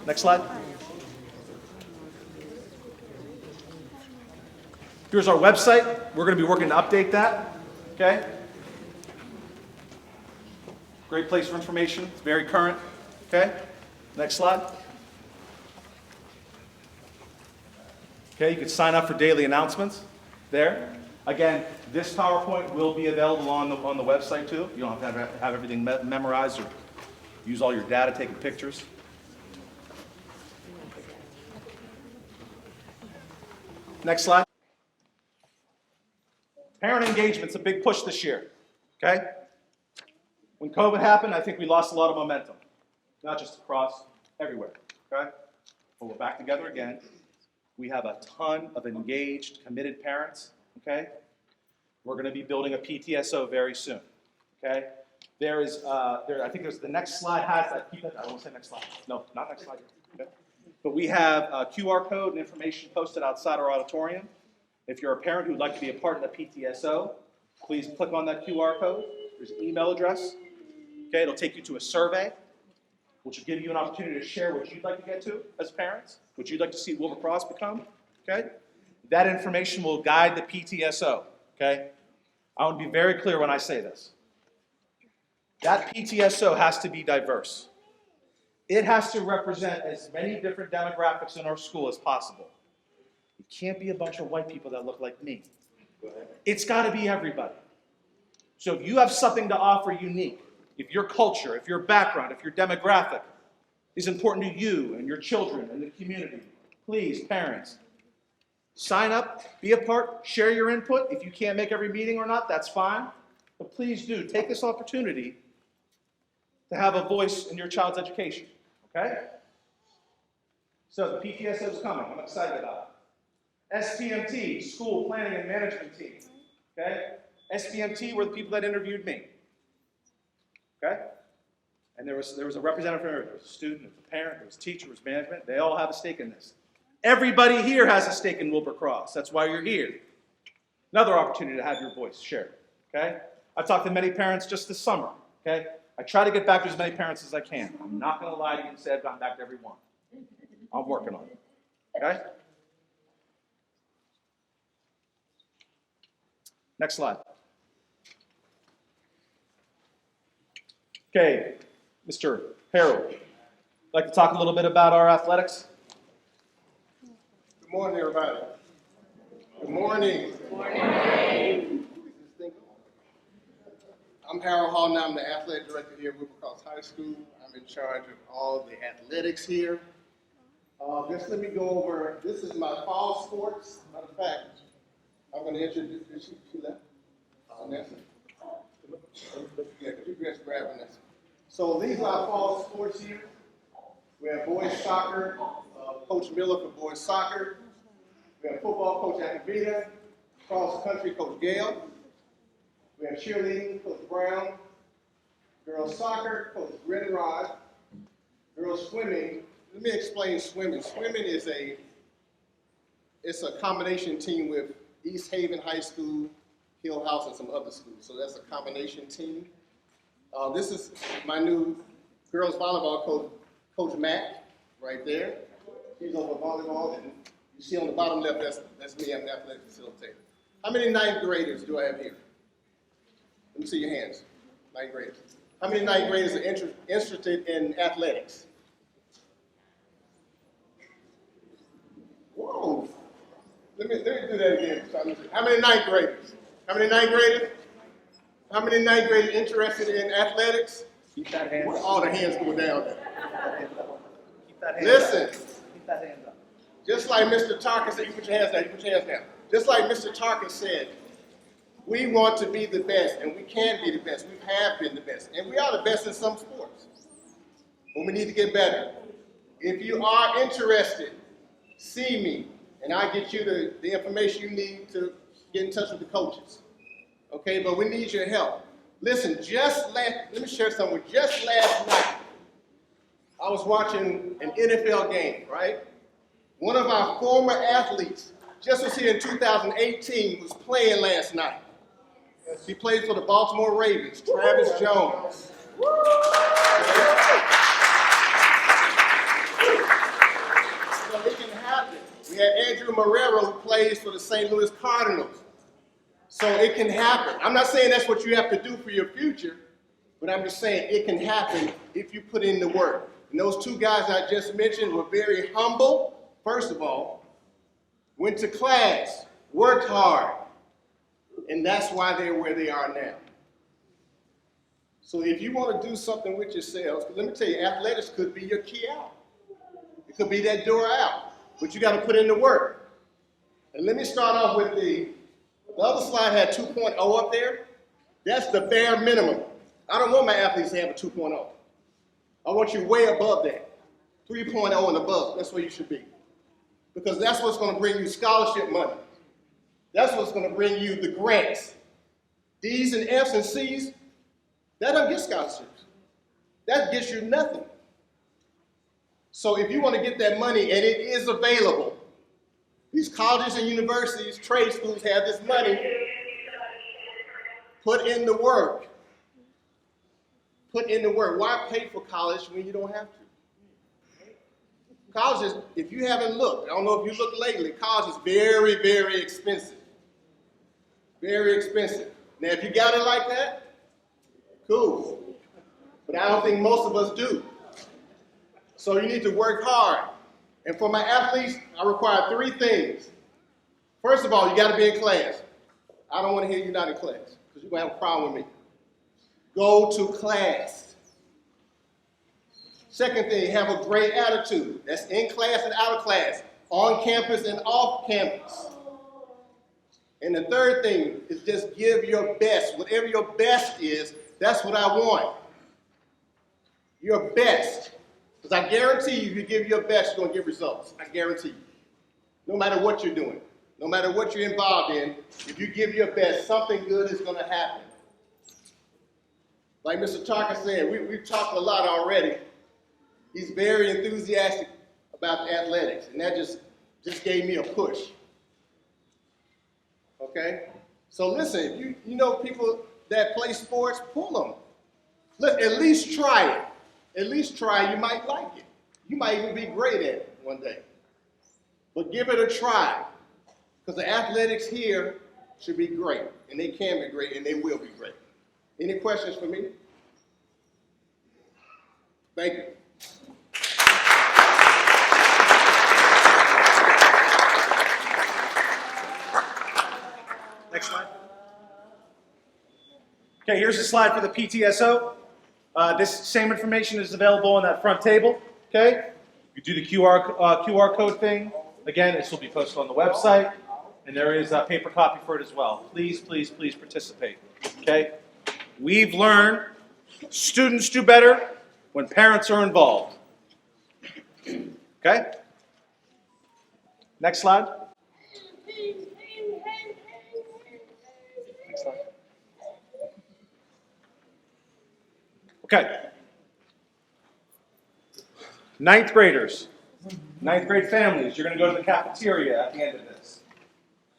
Next slide. Here's our website. We're going to be working to update that. Okay. Great place for information. It's very current. Okay. Next slide. Okay, you can sign up for daily announcements there. Again, this PowerPoint will be available on the website too. You don't have to have everything memorized or use all your data taking pictures. Next slide. Parent engagement's a big push this year. Okay? When COVID happened, I think we lost a lot of momentum. Not just across, everywhere. Okay? But we're back together again. We have a ton of engaged, committed parents. Okay? We're going to be building a PTSO very soon. Okay? I think there's the next slide has that. Keep that. I won't say next slide. No, not next slide. Okay? But we have a QR code and information posted outside our auditorium. If you're a parent who'd like to be a part of the PTSO, please click on that QR code. There's an email address. Okay, it'll take you to a survey, which will give you an opportunity to share what you'd like to get to as parents, what you'd like to see Wilbur Cross become. Okay, that information will guide the PTSO. Okay, I want to be very clear when I say this. That PTSO has to be diverse. It has to represent as many different demographics in our school as possible. It can't be a bunch of white people that look like me. It's got to be everybody. So if you have something to offer unique, if your culture, if your background, if your demographic is important to you and your children and the community, please, parents, sign up, be a part, share your input. If you can't make every meeting or not, that's fine. But please do take this opportunity to have a voice in your child's education. Okay? So the PTSO is coming. I'm excited about it. SPMT, School Planning and Management Team. Okay? SPMT were the people that interviewed me. Okay? And there was a representative from everywhere. There was a student, there was a parent, there was a teacher, there was management. They all have a stake in this. Everybody here has a stake in Wilbur Cross. That's why you're here. Another opportunity to have your voice shared. Okay? I've talked to many parents just this summer. Okay? I try to get back to as many parents as I can. I'm not going to lie to you and say I've gotten back to every one. I'm working on it. Okay? Next slide. Okay, Mr. Harold, I'd like to talk a little bit about our athletics. Good morning, everybody. Good morning. Good morning. I'm Harold Hall, and I'm the athletic director here at Wilbur Cross High School. I'm in charge of all the athletics here. Just let me go over, this is my fall sports. Matter of fact, I'm going to introduce you to that. Nancy. Yeah, could you just grab Nancy? So these are our fall sports here. We have boys soccer, Coach Miller for boys soccer. We have football, Coach Acavita. Cross country, Coach Gale. We have cheerleading, Coach Brown. Girls soccer, Coach Rod. Girls swimming. Let me explain swimming. Swimming is it's a combination team with East Haven High School, Hill House, and some other schools. So that's a combination team. This is my new girls volleyball coach, Coach Mack, right there. She's over volleyball, and you see on the bottom left, that's me. I'm the athletic facilitator. How many ninth graders do I have here? Let me see your hands. Ninth graders. How many ninth graders are interested in athletics? Whoa. Let me do that again. How many ninth graders? How many ninth graders? How many ninth graders interested in athletics? Keep that hand up. All the hands go down there. Keep that hand Listen. up. Keep that hand up. Just like Mr. Tarkin said, you put your hands down, you put your hands down. Just like Mr. Tarkin said, we want to be the best, and we can be the best. We have been the best, and we are the best in some sports. But we need to get better. If you are interested, see me, and I'll get you the information you need to get in touch with the coaches. Okay, but we need your help. Listen, let me share something with you. Just last night, I was watching an NFL game, right? One of our former athletes, just was here in 2018, was playing last night. He played for the Baltimore Ravens, Travis Jones. So it can happen. We had Andrew Marrero, who plays for the St. Louis Cardinals. So it can happen. I'm not saying that's what you have to do for your future, but I'm just saying it can happen if you put in the work. And those two guys I just mentioned were very humble, first of all, went to class, worked hard, and that's why they're where they are now. So if you want to do something with yourselves, let me tell you, athletics could be your key out. It could be that door out, but you got to put in the work. And let me start off with the other slide had 2.0 up there. That's the bare minimum. I don't want my athletes to have a 2.0. I want you way above that. 3.0 and above, that's where you should be. Because that's what's going to bring you scholarship money. That's what's going to bring you the grants. D's and F's and C's, that doesn't get scholarships. That gets you nothing. So if you want to get that money, and it is available, these colleges and universities, trade schools have this money. Put in the work. put in the work. Why pay for college when you don't have to? College is, if you haven't looked, I don't know if you looked lately, college is very, very expensive. Very expensive. Now, if you got it like that, cool. But I don't think most of us do. So you need to work hard. And for my athletes, I require 3 things. First of all, you got to be in class. I don't want to hear you're not in class because you're going to have a problem with me. Go to class. Second thing, have a great attitude. That's in class and out of class, on campus and off campus. And the third thing is just give your best. Whatever your best is, that's what I want. Your best. Because I guarantee you, if you give your best, you're going to get results. I guarantee you. No matter what you're doing, no matter what you're involved in, if you give your best, something good is going to happen. Like Mr. Tarkin said, we've talked a lot already. He's very enthusiastic about athletics, and that just gave me a push. Okay? So listen, if you know people that play sports, pull them. At least try it. At least try it. You might like it. You might even be great at it one day. But give it a try. Because the athletics here should be great. And they can be great, and they will be great. Any questions for me? Thank you. Next slide. Okay, here's the slide for the PTSO. This same information is available on that front table. Okay, you do the QR code thing. Again, this will be posted on the website, and there is a paper copy for it as well. Please, please, please participate. Okay, we've learned students do better when parents are involved. Okay. Next slide. Next slide. Okay. 9th graders, 9th grade families, you're going to go to the cafeteria at the end of this.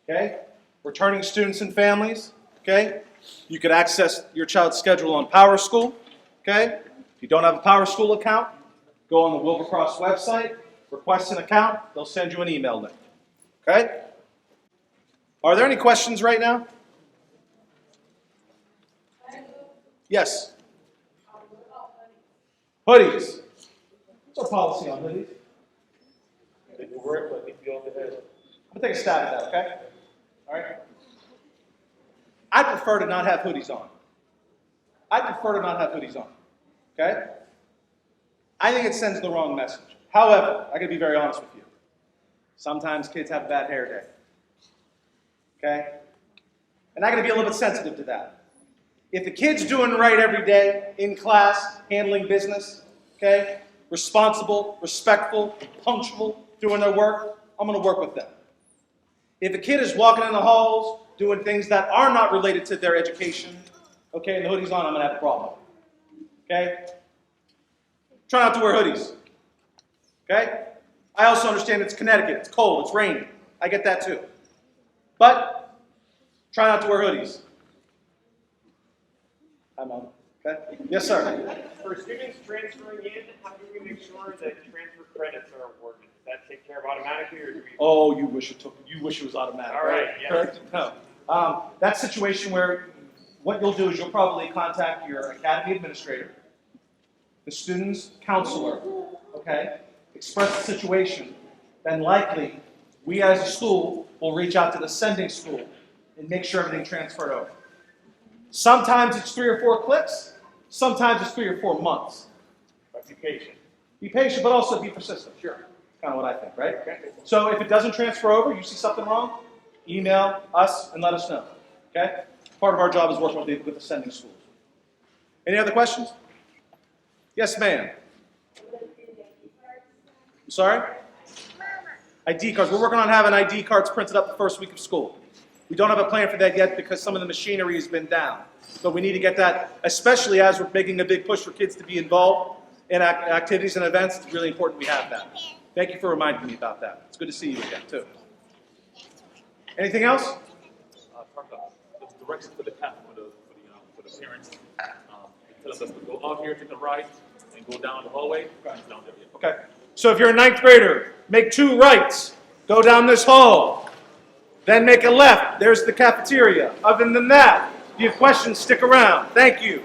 Okay? Returning students and families, okay? You could access your child's schedule on PowerSchool, okay? If you don't have a PowerSchool account, go on the Wilbur Cross website, request an account, they'll send you an email link, okay? Are there any questions right now? Yes. Hoodies. What's our policy on hoodies? I'm going to take a stab at that, okay? All right? I prefer to not have hoodies on. Okay? I think it sends the wrong message. However, I got to be very honest with you. Sometimes kids have a bad hair day. Okay? And I got to be a little bit sensitive to that. If the kid's doing right every day, in class, handling business, okay, responsible, respectful, punctual, doing their work, I'm going to work with them. If a kid is walking in the halls, doing things that are not related to their education, okay, and the hoodie's on, I'm going to have a problem. Okay? Try not to wear hoodies. Okay? I also understand it's Connecticut, it's cold, it's rainy. I get that too. But try not to wear hoodies. Hi, Mom. Okay? Yes, sir. For students transferring in, how do we make sure that transfer credits are awarded? Does that take care of automatically, or do we? Oh, you wish it was automatic. All right. Yes. No. That situation where what you'll do is you'll probably contact your academy administrator, the student's counselor, okay? Express the situation. Then likely, we as a school will reach out to the sending school and make sure everything transferred over. Sometimes it's 3 or 4 clicks. Sometimes it's 3 or 4 months. But be patient. Be patient, but also be persistent. Sure. That's kind of what I think, right? Okay. So if it doesn't transfer over, you see something wrong, email us and let us know. Okay? Part of our job is working with the sending schools. Any other questions? Yes, ma'am. I'm sorry? ID cards. We're working on having ID cards printed up the first week of school. We don't have a plan for that yet because some of the machinery has been down. But we need to get that, especially as we're making a big push for kids to be involved in activities and events. It's really important we have that. Thank you for reminding me about that. It's good to see you again, too. Anything else? The direction for the parents, telling us to go out here, take a right, and go down the hallway. It's down there. Yeah. Okay. So if you're a ninth grader, make 2 rights. Go down this hall. Then make a left. There's the cafeteria. Other than that, if you have questions, stick around. Thank you.